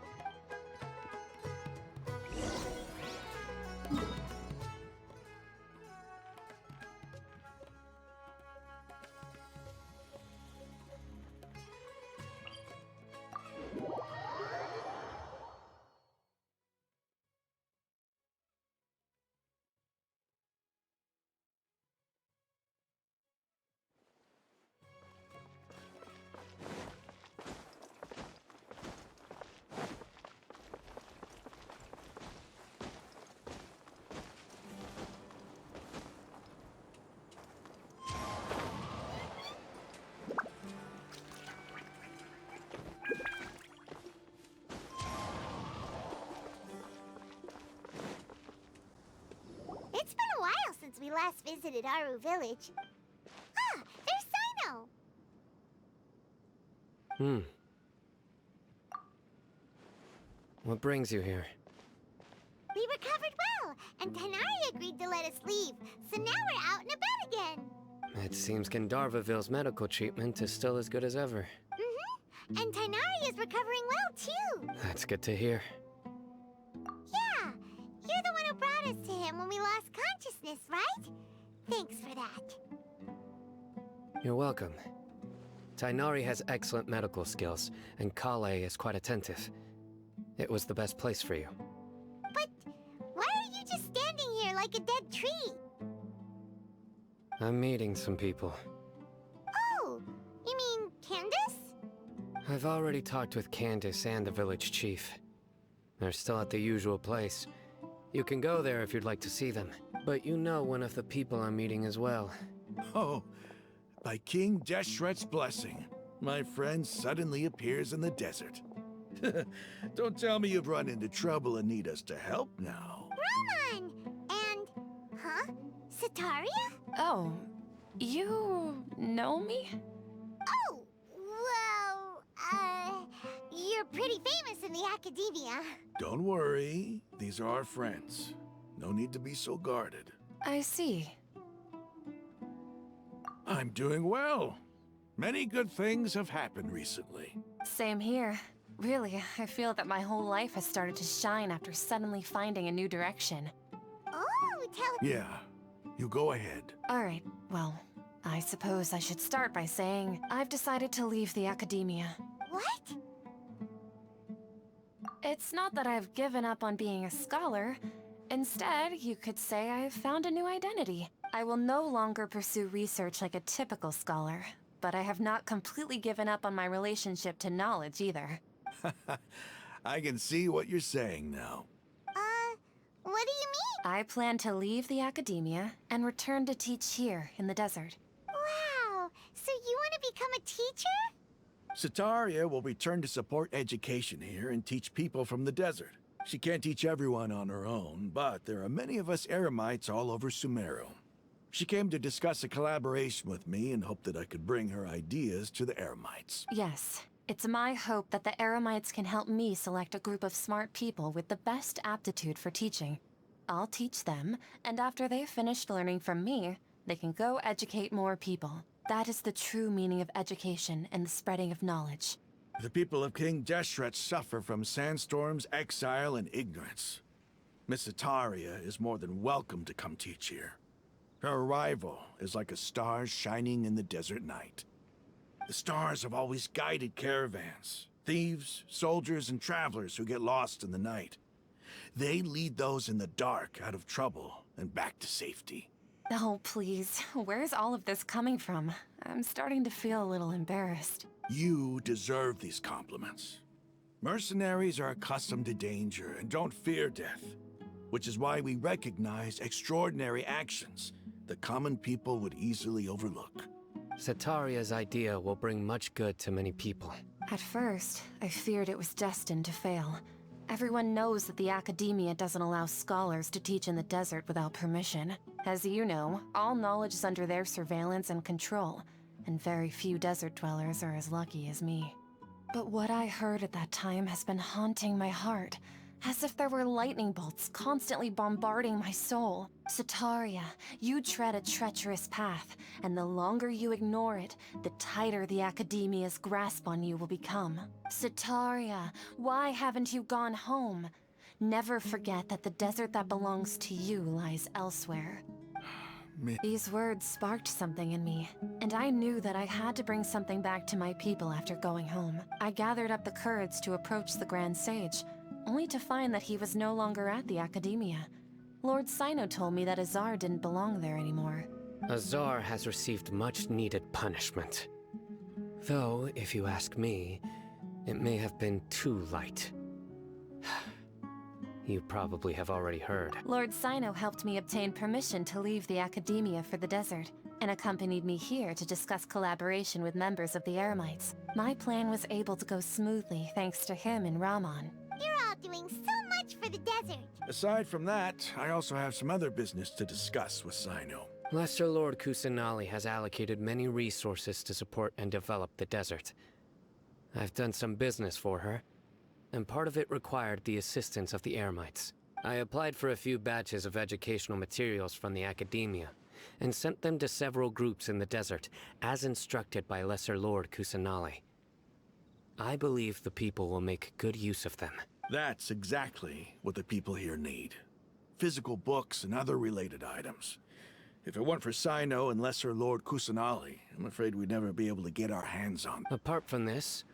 Speaker 4: since we last visited Aru Village. Ah, there's Sino!
Speaker 14: What brings you here?
Speaker 4: We recovered well, and Tanari agreed to let us leave, so now we're out and about again.
Speaker 14: It seems Gandharvaville's medical treatment is still as good as ever.
Speaker 4: And Tanari is recovering well, too.
Speaker 14: That's good to hear.
Speaker 4: Yeah, you're the one who brought us to him when we lost consciousness, right? Thanks for that.
Speaker 14: You're welcome. Tainari has excellent medical skills, and Kale is quite attentive. It was the best place for you.
Speaker 4: But why are you just standing here like a dead tree?
Speaker 14: I'm meeting some people.
Speaker 4: Oh, you mean Candace?
Speaker 14: I've already talked with Candace and the village chief. They're still at the usual place. You can go there if you'd like to see them. But you know one of the people I'm meeting as well.
Speaker 15: Oh, by King Deshret's blessing, my friend suddenly appears in the desert. Don't tell me you've run into trouble and need us to help now.
Speaker 4: Roman! And... huh? Sataria?
Speaker 12: Oh, you know me?
Speaker 4: Oh, well, you're pretty famous in the academia.
Speaker 15: Don't worry, these are our friends. No need to be so guarded.
Speaker 12: I see.
Speaker 15: I'm doing well. Many good things have happened recently.
Speaker 12: Same here. Really, I feel that my whole life has started to shine after suddenly finding a new direction.
Speaker 4: Oh,
Speaker 15: Yeah, you go ahead.
Speaker 12: Alright, well, I suppose I should start by saying I've decided to leave the academia.
Speaker 4: What?
Speaker 12: It's not that I've given up on being a scholar. Instead, you could say I've found a new identity. I will no longer pursue research like a typical scholar, but I have not completely given up on my relationship to knowledge either.
Speaker 15: I can see what you're saying now.
Speaker 4: What do you mean?
Speaker 12: I plan to leave the academia and return to teach here in the desert.
Speaker 4: Wow, so you want to become a teacher?
Speaker 15: Sataria will return to support education here and teach people from the desert. She can't teach everyone on her own, but there are many of us Eremites all over Sumeru. She came to discuss a collaboration with me and hoped that I could bring her ideas to the Eremites.
Speaker 12: Yes, it's my hope that the Eremites can help me select a group of smart people with the best aptitude for teaching. I'll teach them, and after they've finished learning from me, they can go educate more people. That is the true meaning of education and the spreading of knowledge.
Speaker 15: The people of King Deshret suffer from sandstorms, exile, and ignorance. Miss Ataria is more than welcome to come teach here. Her arrival is like a star shining in the desert night. The stars have always guided caravans, thieves, soldiers, and travelers who get lost in the night. They lead those in the dark out of trouble and back to safety.
Speaker 12: Oh, please. Where's all of this coming from? I'm starting to feel a little embarrassed.
Speaker 15: You deserve these compliments. Mercenaries are accustomed to danger and don't fear death, which is why we recognize extraordinary actions that common people would easily overlook.
Speaker 14: Sataria's idea will bring much good to many people.
Speaker 12: At first, I feared it was destined to fail. Everyone knows that the academia doesn't allow scholars to teach in the desert without permission. As you know, all knowledge is under their surveillance and control, and very few desert dwellers are as lucky as me. But what I heard at that time has been haunting my heart, as if there were lightning bolts constantly bombarding my soul. Sataria, you tread a treacherous path, and the longer you ignore it, the tighter the academia's grasp on you will become. Sataria, why haven't you gone home? Never forget that the desert that belongs to you lies elsewhere. These words sparked something in me, and I knew that I had to bring something back to my people after going home. I gathered up the courage to approach the Grand Sage, only to find that he was no longer at the academia. Lord Sino told me that Azar didn't belong there anymore.
Speaker 14: Azar has received much-needed punishment. Though, if you ask me, it may have been too light. You probably have already heard.
Speaker 12: Lord Sino helped me obtain permission to leave the academia for the desert, and accompanied me here to discuss collaboration with members of the Eremites. My plan was able to go smoothly thanks to him and Rahman.
Speaker 4: You're all doing so much for the desert. desert.
Speaker 15: Aside from that, I also have some other business to discuss with Sino.
Speaker 14: Lesser Lord Kusanali has allocated many resources to support and develop the desert. I've done some business for her, and part of it required the assistance of the Eremites. I applied for a few batches of educational materials from the academia, and sent them to several groups in the desert, as instructed by Lesser Lord Kusanali. I believe the people will make good use of them.
Speaker 15: That's exactly what the people here need. Physical books and other related items. If it weren't for Sino and Lesser Lord Kusanali, I'm afraid we'd never be able to get our hands on them.
Speaker 14: Apart from this,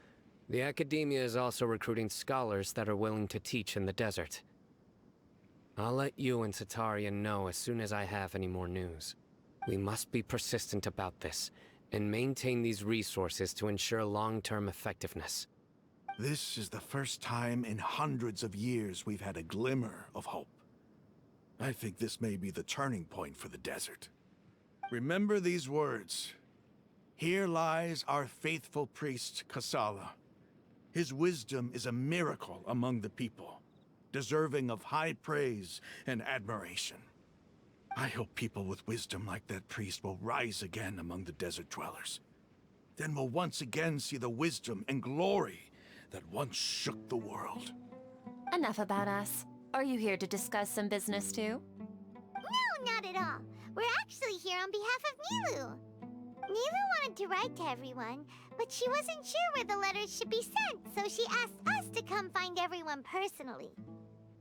Speaker 14: the academia is also recruiting scholars that are willing to teach in the desert. I'll let you and Satarian know as soon as I have any more news. We must be persistent about this, and maintain these resources to ensure long-term effectiveness.
Speaker 15: This is the first time in hundreds of years we've had a glimmer of hope. I think this may be the turning point for the desert. Remember these words. Here lies our faithful priest, Kasala. His wisdom is a miracle among the people, deserving of high praise and admiration. I hope people with wisdom like that priest will rise again among the desert dwellers. Then we'll once again see the wisdom and glory that once shook the world.
Speaker 16: Enough about us. Are you here to discuss some business too?
Speaker 4: No, not at all. We're actually here on behalf of Nilu. Nilu wanted to write to everyone, but she wasn't sure where the letters should be sent, so she asked us to come find everyone personally.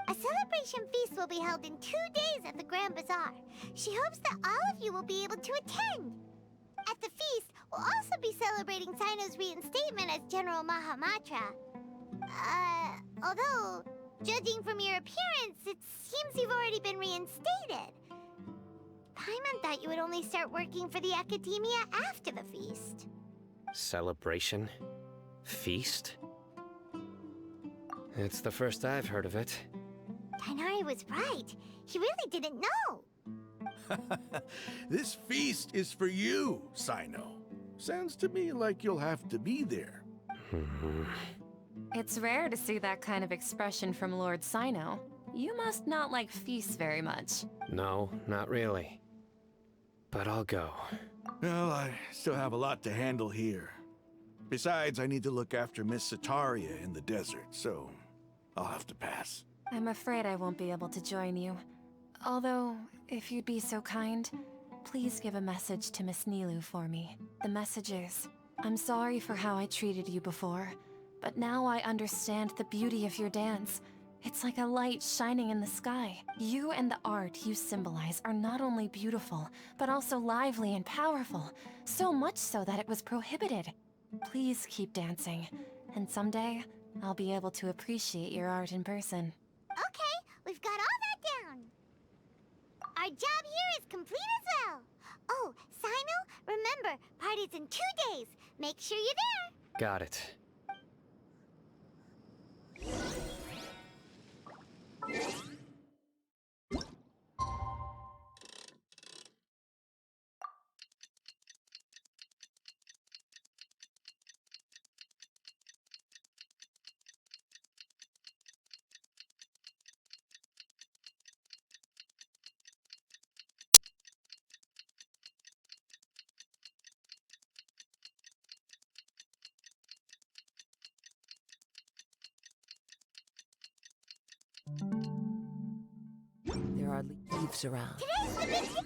Speaker 4: A celebration feast will be held in 2 days at the Grand Bazaar. She hopes that all of you will be able to attend. At the feast, we'll also be celebrating Sino's reinstatement as General Mahamatra. Although, judging from your appearance, it seems you've already been reinstated. Paimon thought you would only start working for the Academia after the feast.
Speaker 14: Celebration? Feast? It's the first I've heard of it.
Speaker 4: Tighnari was right. He really didn't know.
Speaker 15: This feast is for you, Sino. Sounds to me like you'll have to be there.
Speaker 16: It's rare to see that kind of expression from Lord Sino. You must not like feasts very much.
Speaker 14: No, not really. But I'll go.
Speaker 15: Well, I still have a lot to handle here. Besides, I need to look after Miss Sataria in the desert, so I'll have to pass.
Speaker 16: I'm afraid I won't be able to join you. Although, if you'd be so kind, please give a message to Miss Nilu for me. The message is, I'm sorry for how I treated you before, but now I understand the beauty of your dance. It's like a light shining in the sky. You and the art you symbolize are not only beautiful, but also lively and powerful, so much so that it was prohibited. Please keep dancing, and someday, I'll be able to appreciate your art in person.
Speaker 4: Okay, we've got all that down. Our job here is complete as well. Oh, Sino, remember, party's in 2 days. Make sure you're there.
Speaker 14: Got it.
Speaker 17: There are leaves around.
Speaker 4: Today's the big day.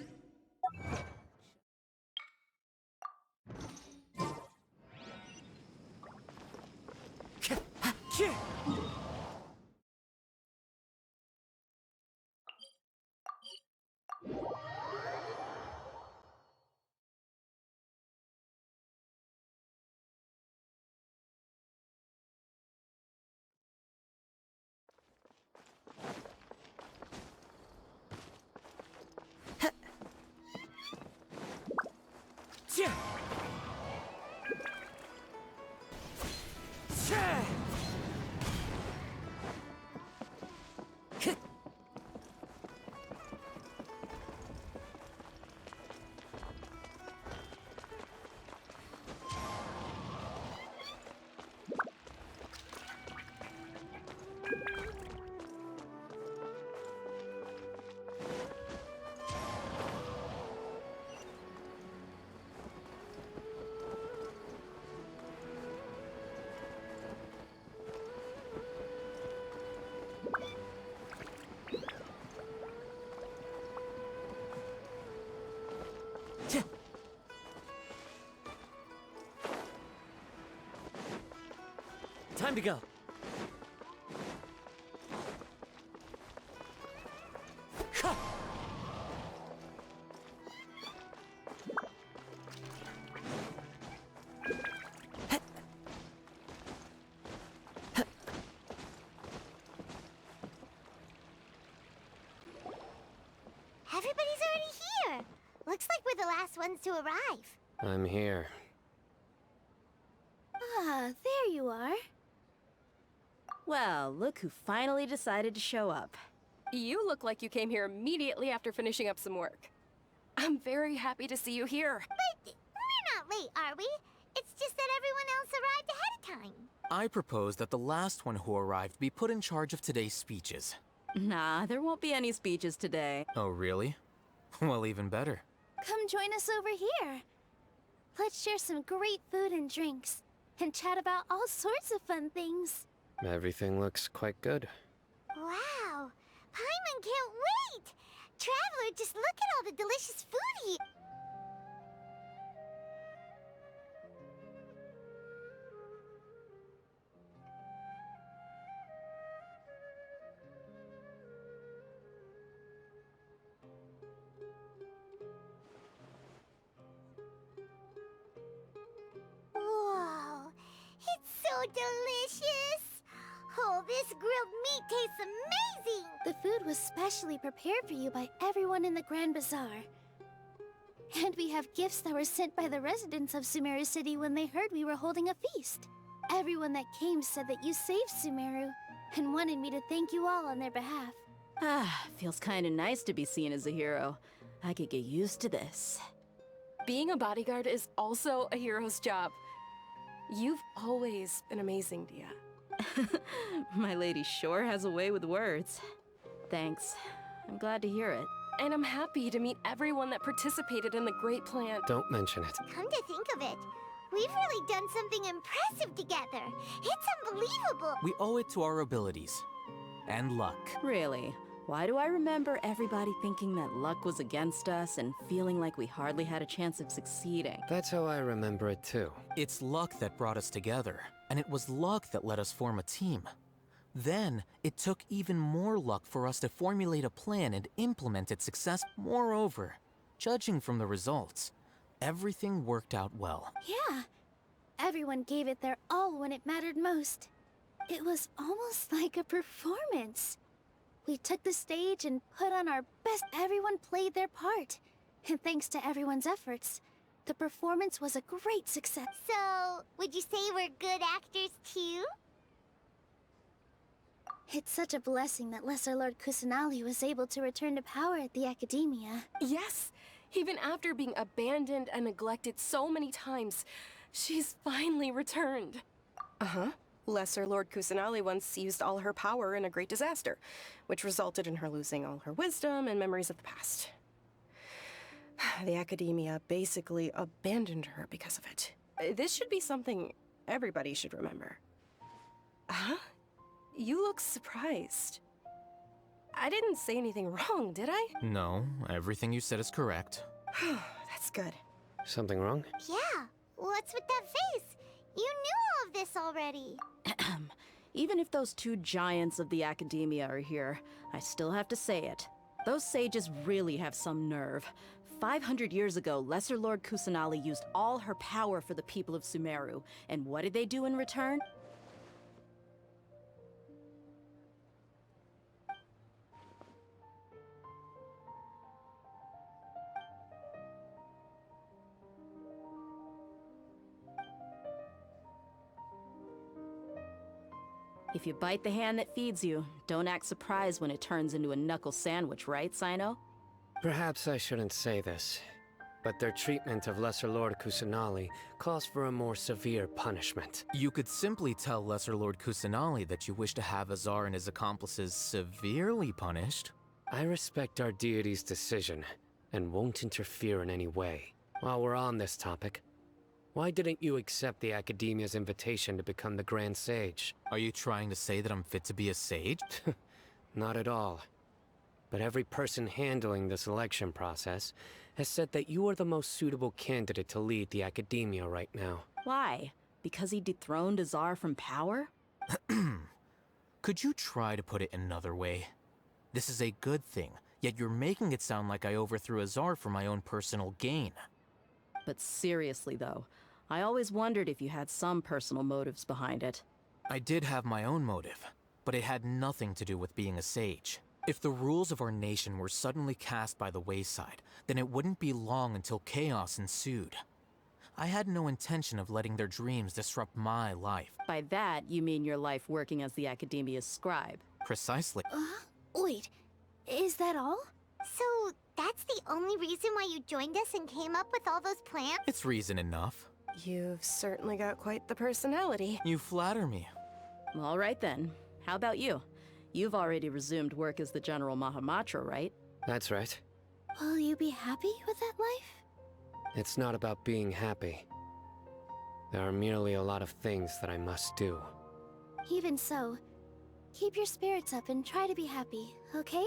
Speaker 18: time to go.
Speaker 4: Everybody's already here. Looks like we're the last ones to arrive.
Speaker 14: I'm here.
Speaker 9: Ah, there you are.
Speaker 13: Well, look who finally decided to show up.
Speaker 12: You look like you came here immediately after finishing up some work. I'm very happy to see you here.
Speaker 4: But we're not late, are we? It's just that everyone else arrived ahead of time.
Speaker 11: I propose that the last one who arrived be put in charge of today's speeches.
Speaker 13: Nah, there won't be any speeches today.
Speaker 11: Oh, really? Well, even better.
Speaker 9: Come join us over here. Let's share some great food and drinks, and chat about all sorts of fun things.
Speaker 14: Everything looks quite good.
Speaker 4: Wow! Paimon can't wait! Traveler, just look at all the delicious food here! Whoa! It's so delicious! Oh, this grilled meat tastes amazing!
Speaker 9: The food was specially prepared for you by everyone in the Grand Bazaar. And we have gifts that were sent by the residents of Sumeru City when they heard we were holding a feast. Everyone that came said that you saved Sumeru, and wanted me to thank you all on their behalf.
Speaker 13: Ah, feels kinda nice to be seen as a hero. I could get used to this.
Speaker 12: Being a bodyguard is also a hero's job. You've always been amazing, Dia.
Speaker 13: My lady sure has a way with words. Thanks. I'm glad to hear it.
Speaker 12: And I'm happy to meet everyone that participated in the great plan.
Speaker 14: Don't mention it.
Speaker 4: Come to think of it, we've really done something impressive together. It's unbelievable.
Speaker 11: We owe it to our abilities. And luck.
Speaker 13: Really? Why do I remember everybody thinking that luck was against us and feeling like we hardly had a chance of succeeding?
Speaker 14: That's how I remember it too.
Speaker 11: It's luck that brought us together, and it was luck that let us form a team. Then, it took even more luck for us to formulate a plan and implement it successfully. Moreover, judging from the results, everything worked out well.
Speaker 9: Yeah, everyone gave it their all when it mattered most. It was almost like a performance. We took the stage and put on our best. Everyone played their part. And thanks to everyone's efforts, the performance was a great success.
Speaker 4: So, would you say we're good actors too?
Speaker 9: It's such a blessing that Lesser Lord Kusanali was able to return to power at the Academia.
Speaker 12: Yes! Even after being abandoned and neglected so many times, she's finally returned. Uh-huh. Lesser Lord Kusanali once used all her power in a great disaster, which resulted in her losing all her wisdom and memories of the past. The Academia basically abandoned her because of it. This should be something everybody should remember. Huh? You look surprised. I didn't say anything wrong, did I?
Speaker 11: No, everything you said is correct.
Speaker 12: That's good.
Speaker 14: Something wrong?
Speaker 4: Yeah, what's with that face? You knew all of this already.
Speaker 13: Even if those two giants of the Academia are here, I still have to say it. Those sages really have some nerve. 500 years ago, Lesser Lord Kusanali used all her power for the people of Sumeru. And what did they do in return? If you bite the hand that feeds you, don't act surprised when it turns into a knuckle sandwich, right, Sino?
Speaker 14: Perhaps I shouldn't say this, but their treatment of Lesser Lord Kusanali calls for a more severe punishment.
Speaker 11: You could simply tell Lesser Lord Kusanali that you wish to have Azar and his accomplices severely punished.
Speaker 14: I respect our deity's decision, and won't interfere in any way. While we're on this topic, why didn't you accept the Academia's invitation to become the Grand Sage?
Speaker 11: Are you trying to say that I'm fit to be a sage?
Speaker 14: Not at all. But every person handling the selection process has said that you are the most suitable candidate to lead the Academia right now.
Speaker 13: Why? Because he dethroned Azar from power?
Speaker 11: Could you try to put it another way? This is a good thing, yet you're making it sound like I overthrew Azar for my own personal gain.
Speaker 13: But seriously, though, I always wondered if you had some personal motives behind it.
Speaker 11: I did have my own motive, but it had nothing to do with being a sage. If the rules of our nation were suddenly cast by the wayside, then it wouldn't be long until chaos ensued. I had no intention of letting their dreams disrupt my life.
Speaker 13: By that, you mean your life working as the Academia's scribe.
Speaker 11: Precisely.
Speaker 9: Wait, is that all?
Speaker 4: So, that's the only reason why you joined us and came up with all those plans?
Speaker 11: It's reason enough.
Speaker 12: You've certainly got quite the personality.
Speaker 11: You flatter me.
Speaker 13: All right then. How about you? You've already resumed work as the General Mahamatra, right?
Speaker 14: That's right.
Speaker 9: Will you be happy with that life?
Speaker 14: It's not about being happy. There are merely a lot of things that I must do.
Speaker 9: Even so, keep your spirits up and try to be happy, okay?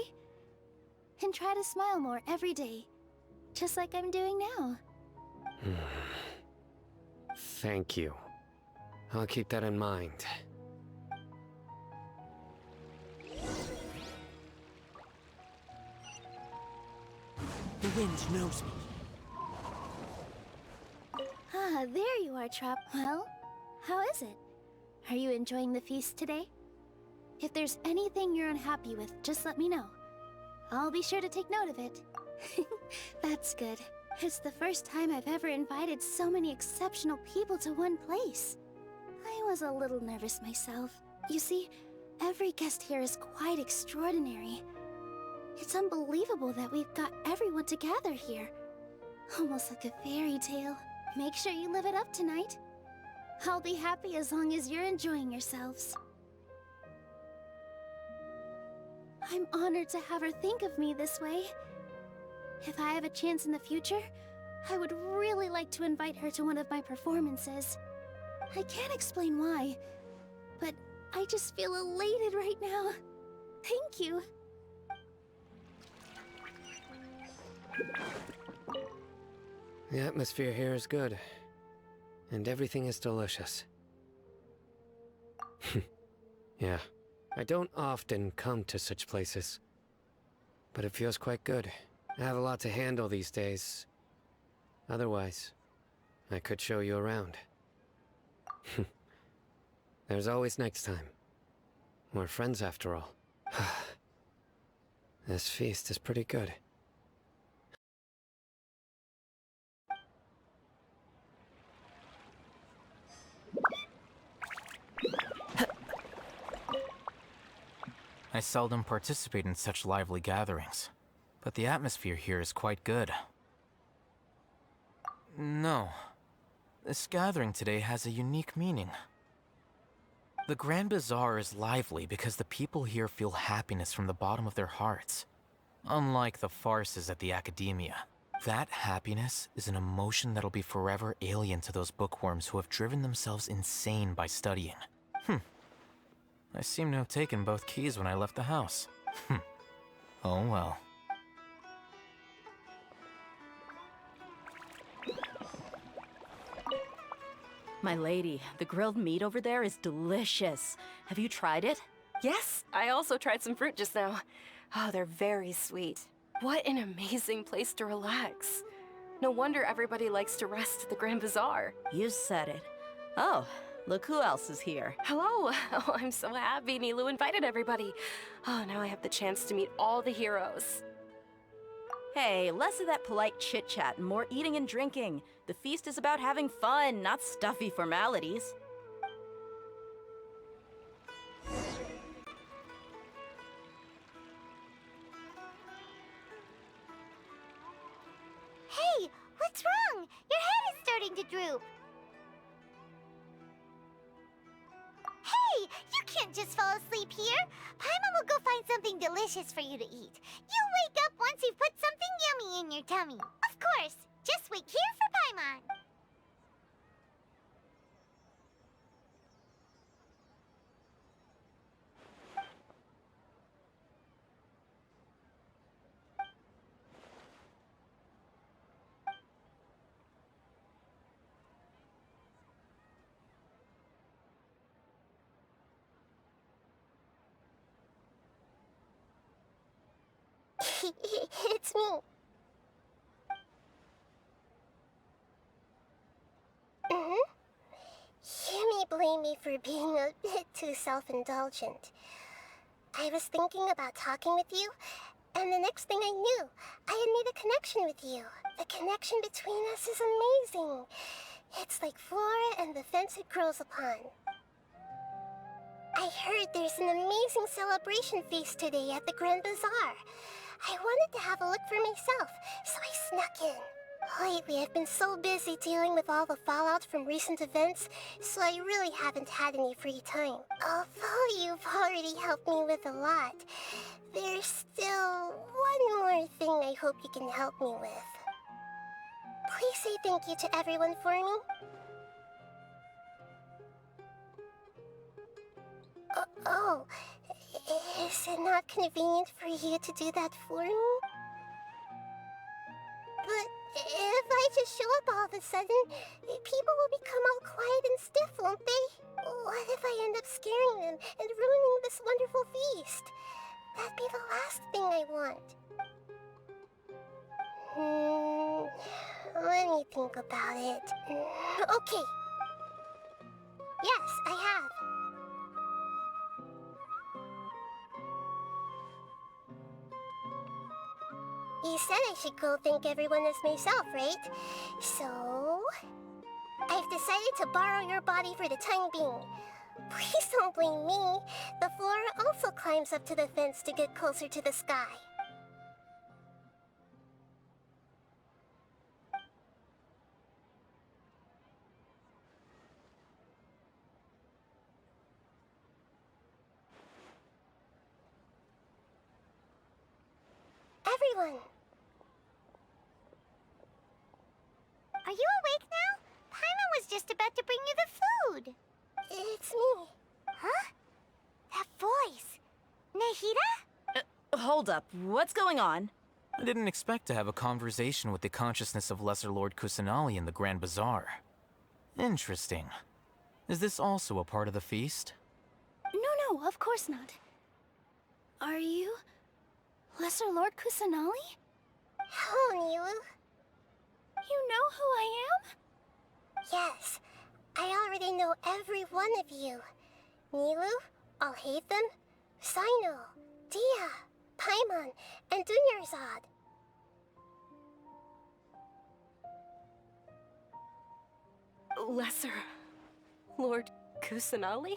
Speaker 9: And try to smile more every day, just like I'm doing now.
Speaker 14: Thank you. I'll keep that in mind.
Speaker 3: The wind knows me.
Speaker 9: Ah, there you are, Trop. Well, how is it? Are you enjoying the feast today? If there's anything you're unhappy with, just let me know. I'll be sure to take note of it. That's good. It's the first time I've ever invited so many exceptional people to one place. I was a little nervous myself. You see, every guest here is quite extraordinary. It's unbelievable that we've got everyone together here. Almost like a fairy tale. Make sure you live it up tonight. I'll be happy as long as you're enjoying yourselves. I'm honored to have her think of me this way. If I have a chance in the future, I would really like to invite her to one of my performances. I can't explain why, but I just feel elated right now. Thank you.
Speaker 14: The atmosphere here is good, and everything is delicious. Yeah, I don't often come to such places, but it feels quite good. I have a lot to handle these days. Otherwise, I could show you around. There's always next time. We're friends after all. This feast is pretty good.
Speaker 11: I seldom participate in such lively gatherings, but the atmosphere here is quite good. No, this gathering today has a unique meaning. The Grand Bazaar is lively because the people here feel happiness from the bottom of their hearts. Unlike the farces at the Academia, that happiness is an emotion that'll be forever alien to those bookworms who have driven themselves insane by studying. I seem to have taken both keys when I left the house. Oh well.
Speaker 13: My lady, the grilled meat over there is delicious. Have you tried it?
Speaker 12: Yes, I also tried some fruit just now. Oh, they're very sweet. What an amazing place to relax. No wonder everybody likes to rest at the Grand Bazaar.
Speaker 13: You said it. Oh, look who else is here.
Speaker 12: Hello. Oh, I'm so happy Nilou invited everybody. Oh, now I have the chance to meet all the heroes.
Speaker 13: Hey, less of that polite chit-chat and more eating and drinking. The feast is about having fun, not stuffy formalities.
Speaker 4: Hey, what's wrong? Your head is starting to droop. Hey, you can't just fall asleep here. Paimon will go find something delicious for you to eat. You'll wake up once you've put something yummy in your tummy. Of course, just wait here for Paimon.
Speaker 2: It's me. You may blame me for being a bit too self-indulgent. I was thinking about talking with you, and the next thing I knew, I had made a connection with you. The connection between us is amazing. It's like flora and the fence it grows upon. I heard there's an amazing celebration feast today at the Grand Bazaar. I wanted to have a look for myself, so I snuck in. Lately, I've been so busy dealing with all the fallout from recent events, so I really haven't had any free time. Although you've already helped me with a lot, there's still one more thing I hope you can help me with. Please say thank you to everyone for me. Oh, is it not convenient for you to do that for me? But if I just show up all of a sudden, people will become all quiet and stiff, won't they? What if I end up scaring them and ruining this wonderful feast? That'd be the last thing I want. Let me think about it. Okay. Yes, I have. You said I should go thank everyone as myself, right? So, I've decided to borrow your body for the time being. Please don't blame me. The flora also climbs up to the fence to get closer to the sky. Everyone!
Speaker 4: Are you awake now? Paimon was just about to bring you the food.
Speaker 2: It's me.
Speaker 4: Huh? That voice. Nahida?
Speaker 13: Hold up. What's going on?
Speaker 11: I didn't expect to have a conversation with the consciousness of Lesser Lord Kusanali in the Grand Bazaar. Interesting. Is this also a part of the feast?
Speaker 9: No, of course not. Are you Lesser Lord Kusanali?
Speaker 2: Hello, Nilu.
Speaker 9: You know who I am?
Speaker 2: Yes, I already know every one of you. Nilu, Alhaitham, Sino, Dia, Paimon, and Dunyarzad.
Speaker 12: Lesser Lord Kusanali?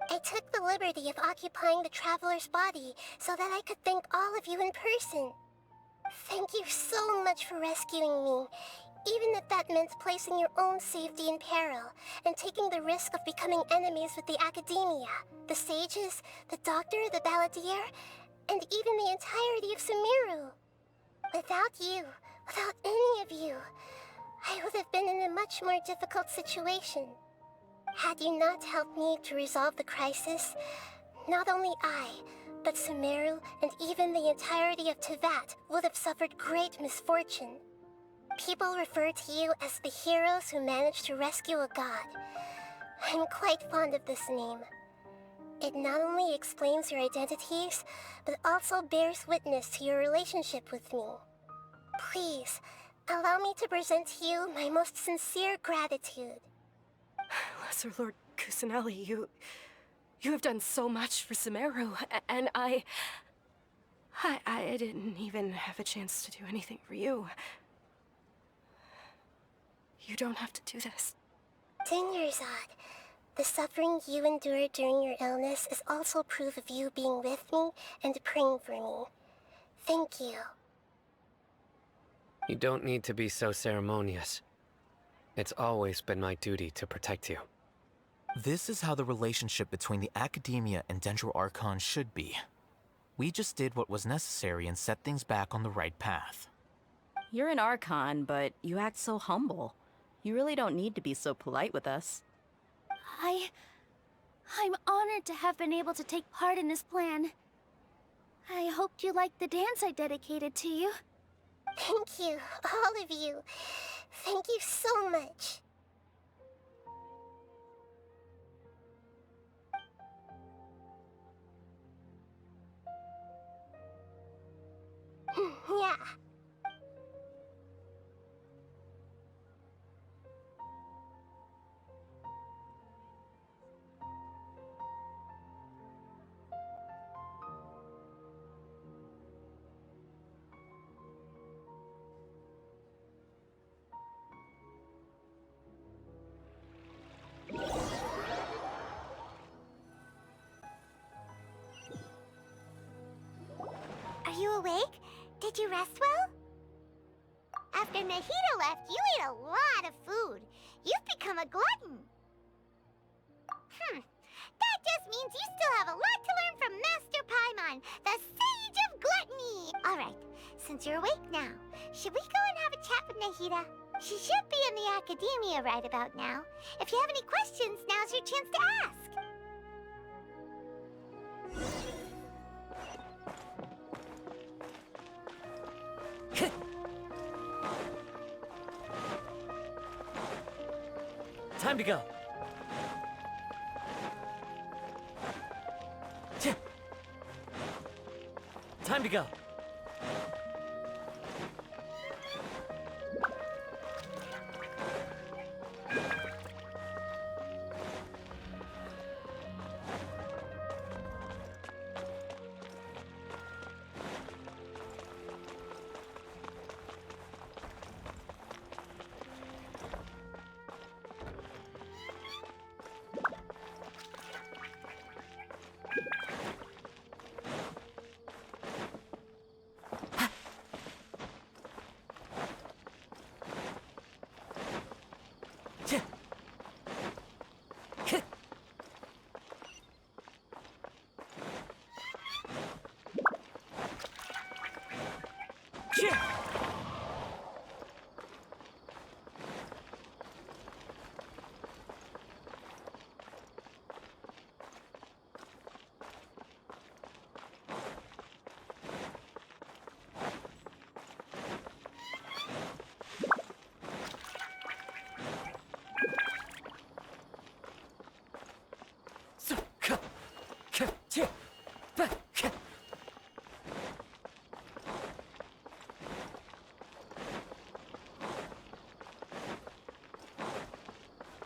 Speaker 2: I took the liberty of occupying the traveler's body so that I could thank all of you in person. Thank you so much for rescuing me, even if that meant placing your own safety in peril and taking the risk of becoming enemies with the academia, the sages, the doctor, the balladeer, and even the entirety of Sumeru. Without you, without any of you, I would have been in a much more difficult situation. Had you not helped me to resolve the crisis, not only I, but Sumeru and even the entirety of Tevat would have suffered great misfortune. People refer to you as the heroes who managed to rescue a god. I'm quite fond of this name. It not only explains your identities, but also bears witness to your relationship with me. Please, allow me to present to you my most sincere gratitude.
Speaker 12: Lesser Lord Kusanali, you have done so much for Sumeru, and I didn't even have a chance to do anything for you. You don't have to do this.
Speaker 2: Dunyarzad, the suffering you endured during your illness is also proof of you being with me and praying for me. Thank you.
Speaker 14: You don't need to be so ceremonious. It's always been my duty to protect you.
Speaker 11: This is how the relationship between the Academia and Dendro Archon should be. We just did what was necessary and set things back on the right path.
Speaker 13: You're an Archon, but you act so humble. You really don't need to be so polite with us.
Speaker 9: I'm honored to have been able to take part in this plan. I hoped you liked the dance I dedicated to you.
Speaker 2: Thank you, all of you. Thank you so much.
Speaker 4: awake? Did you rest well? After Nahida left, you ate a lot of food. You've become a glutton. That just means you still have a lot to learn from Master Paimon, the Sage of Gluttony. Alright, since you're awake now, should we go and have a chat with Nahida? She should be in the academia right about now. If you have any questions, now's your chance to ask.
Speaker 14: Time to go. Time to go.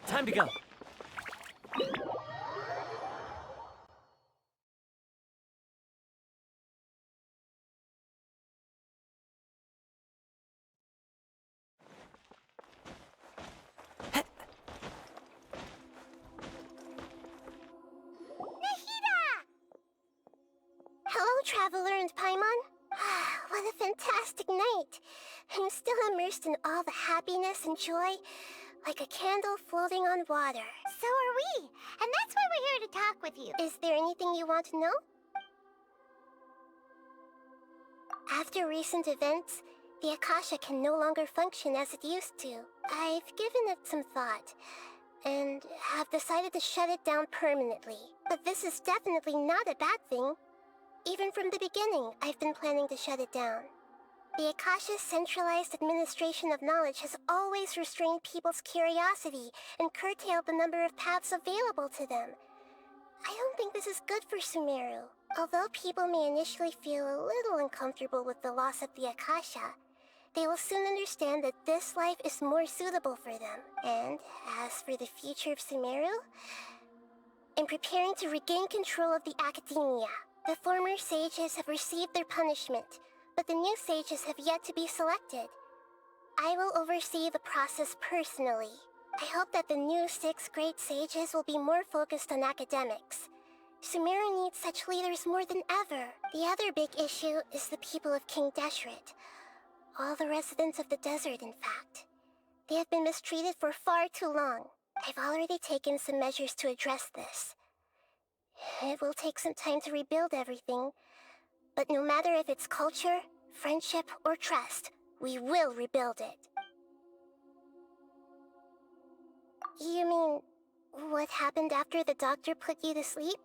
Speaker 14: Time to go.
Speaker 2: Hello, Traveler and Paimon. What a fantastic night. I'm still immersed in all the happiness and joy, like a candle floating on water.
Speaker 4: So are we, and that's why we're here to talk with you.
Speaker 2: Is there anything you want to know? After recent events, the Akasha can no longer function as it used to. I've given it some thought, and have decided to shut it down permanently. But this is definitely not a bad thing. Even from the beginning, I've been planning to shut it down. The Akasha's centralized administration of knowledge has always restrained people's curiosity and curtailed the number of paths available to them. I don't think this is good for Sumeru. Although people may initially feel a little uncomfortable with the loss of the Akasha, they will soon understand that this life is more suitable for them. And as for the future of Sumeru, I'm preparing to regain control of the academia. The former sages have received their punishment, but the new sages have yet to be selected. I will oversee the process personally. I hope that the new 6 great sages will be more focused on academics. Sumeru needs such leaders more than ever. The other big issue is the people of King Deshret. All the residents of the desert, in fact. They have been mistreated for far too long. I've already taken some measures to address this. It will take some time to rebuild everything, but no matter if it's culture, friendship, or trust, we will rebuild it. You mean, what happened after the doctor put you to sleep?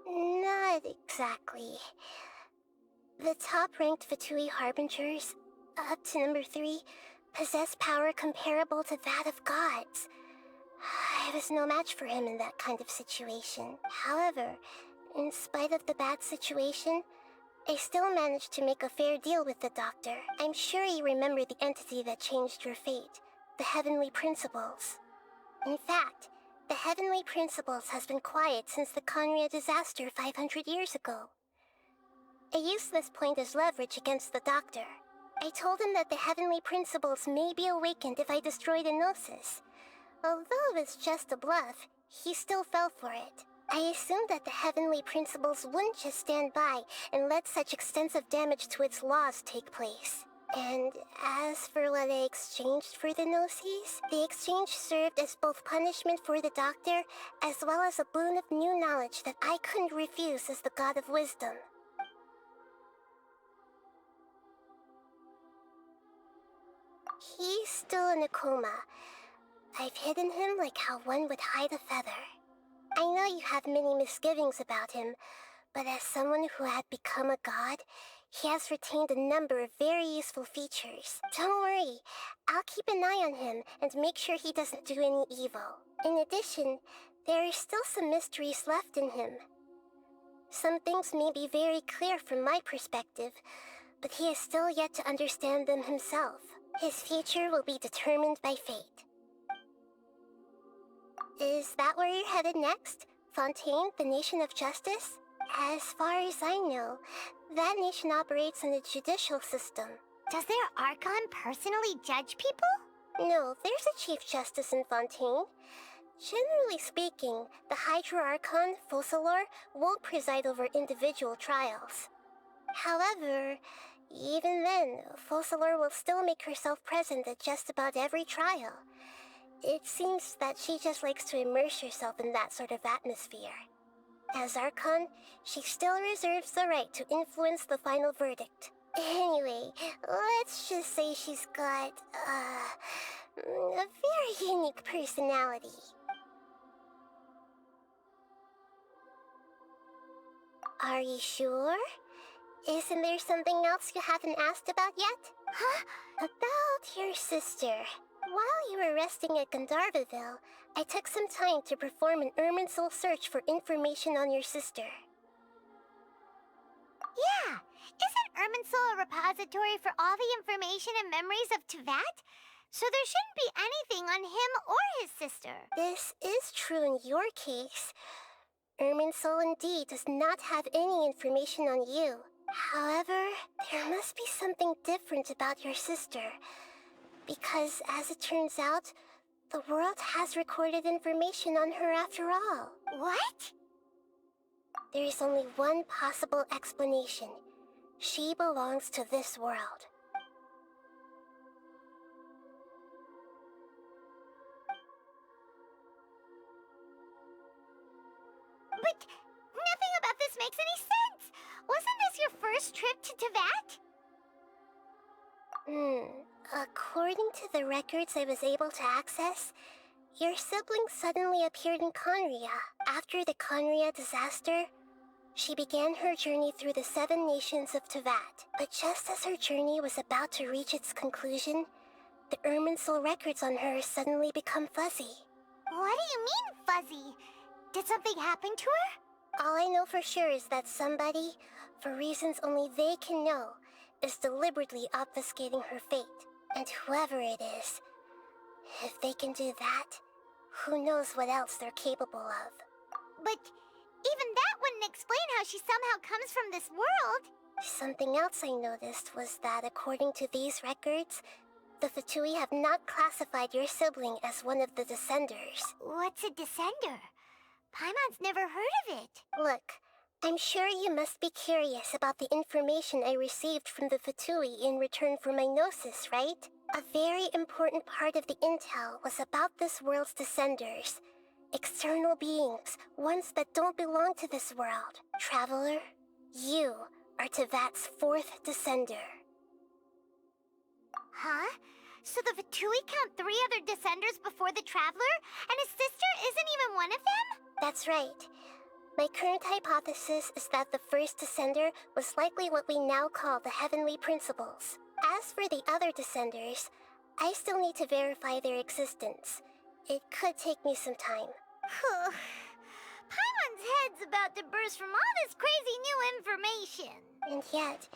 Speaker 2: Not exactly. The top-ranked Fatui Harbingers, up to number 3, possess power comparable to that of gods. I was no match for him in that kind of situation. However, in spite of the bad situation, I still managed to make a fair deal with the doctor. I'm sure you remember the entity that changed your fate, the Heavenly Principles. In fact, the Heavenly Principles has been quiet since the Conria disaster 500 years ago. I used this point as leverage against the doctor. I told him that the Heavenly Principles may be awakened if I destroy the Gnosis. Although it's just a bluff, he still fell for it. I assumed that the heavenly principles wouldn't just stand by and let such extensive damage to its laws take place. And as for what I exchanged for the Gnosis, the exchange served as both punishment for the doctor, as well as a boon of new knowledge that I couldn't refuse as the god of wisdom. He's still in a coma. I've hidden him like how one would hide a feather. I know you have many misgivings about him, but as someone who had become a god, he has retained a number of very useful features. Don't worry, I'll keep an eye on him and make sure he doesn't do any evil. In addition, there are still some mysteries left in him. Some things may be very clear from my perspective, but he is still yet to understand them himself. His future will be determined by fate. Is that where you're headed next? Fontaine, the nation of justice? As far as I know, that nation operates in a judicial system.
Speaker 4: Does their archon personally judge people?
Speaker 2: No, there's a chief justice in Fontaine. Generally speaking, the Hydro-Archon, Focalor, won't preside over individual trials. However, even then, Focalor will still make herself present at just about every trial. It seems that she just likes to immerse herself in that sort of atmosphere. As Archon, she still reserves the right to influence the final verdict. Anyway, let's just say she's got, a very unique personality. Are you sure? Isn't there something else you haven't asked about yet? Huh? About your sister. While you were resting at Gandharvaville, I took some time to perform an Irminsul search for information on your sister.
Speaker 4: Yeah! Isn't Irminsul a repository for all the information and memories of Teyvat? So there shouldn't be anything on him or his sister.
Speaker 2: This is true in your case. Irminsul indeed does not have any information on you. However, there must be something different about your sister. Because, as it turns out, the world has recorded information on her after all.
Speaker 4: What?
Speaker 2: There is only one possible explanation. She belongs to this world.
Speaker 4: But nothing about this makes any sense! Wasn't this your first trip to Teyvat?
Speaker 2: According to the records I was able to access, your sibling suddenly appeared in Conria. After the Conria disaster, she began her journey through the 7 nations of Teyvat. But just as her journey was about to reach its conclusion, the Irminsul records on her suddenly become fuzzy.
Speaker 4: What do you mean, fuzzy? Did something happen to her?
Speaker 2: All I know for sure is that somebody, for reasons only they can know, is deliberately obfuscating her fate. And whoever it is, if they can do that, who knows what else they're capable of.
Speaker 4: But even that wouldn't explain how she somehow comes from this world.
Speaker 2: Something else I noticed was that according to these records, the Fatui have not classified your sibling as one of the Descenders.
Speaker 4: What's a Descender? Paimon's never heard of it.
Speaker 2: Look, I'm sure you must be curious about the information I received from the Fatui in return for my Gnosis, right? A very important part of the intel was about this world's Descenders. External beings, ones that don't belong to this world. Traveler, you are Teyvat's 4th Descender.
Speaker 4: Huh? So the Fatui count 3 other Descenders before the Traveler, and his sister isn't even one of them?
Speaker 2: That's right. My current hypothesis is that the first Descender was likely what we now call the Heavenly Principles. As for the other Descenders, I still need to verify their existence. It could take me some time.
Speaker 4: Paimon's head's about to burst from all this crazy new information.
Speaker 2: And yet,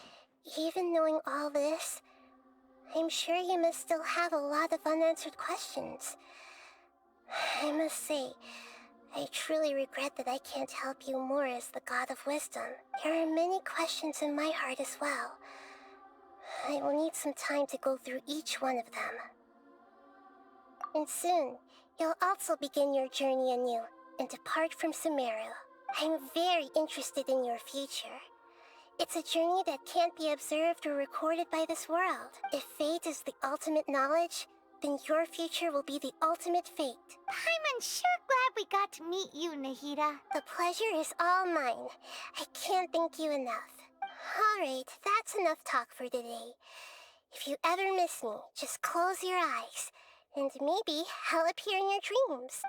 Speaker 2: even knowing all this, I'm sure you must still have a lot of unanswered questions. I must say, I truly regret that I can't help you more as the God of Wisdom. There are many questions in my heart as well. I will need some time to go through each one of them. And soon, you'll also begin your journey anew and depart from Sumeru. I'm very interested in your future. It's a journey that can't be observed or recorded by this world. If fate is the ultimate knowledge, then your future will be the ultimate fate.
Speaker 4: I'm sure glad we got to meet you, Nahida.
Speaker 2: The pleasure is all mine. I can't thank you enough. Alright, that's enough talk for today. If you ever miss me, just close your eyes, and maybe I'll appear in your dreams.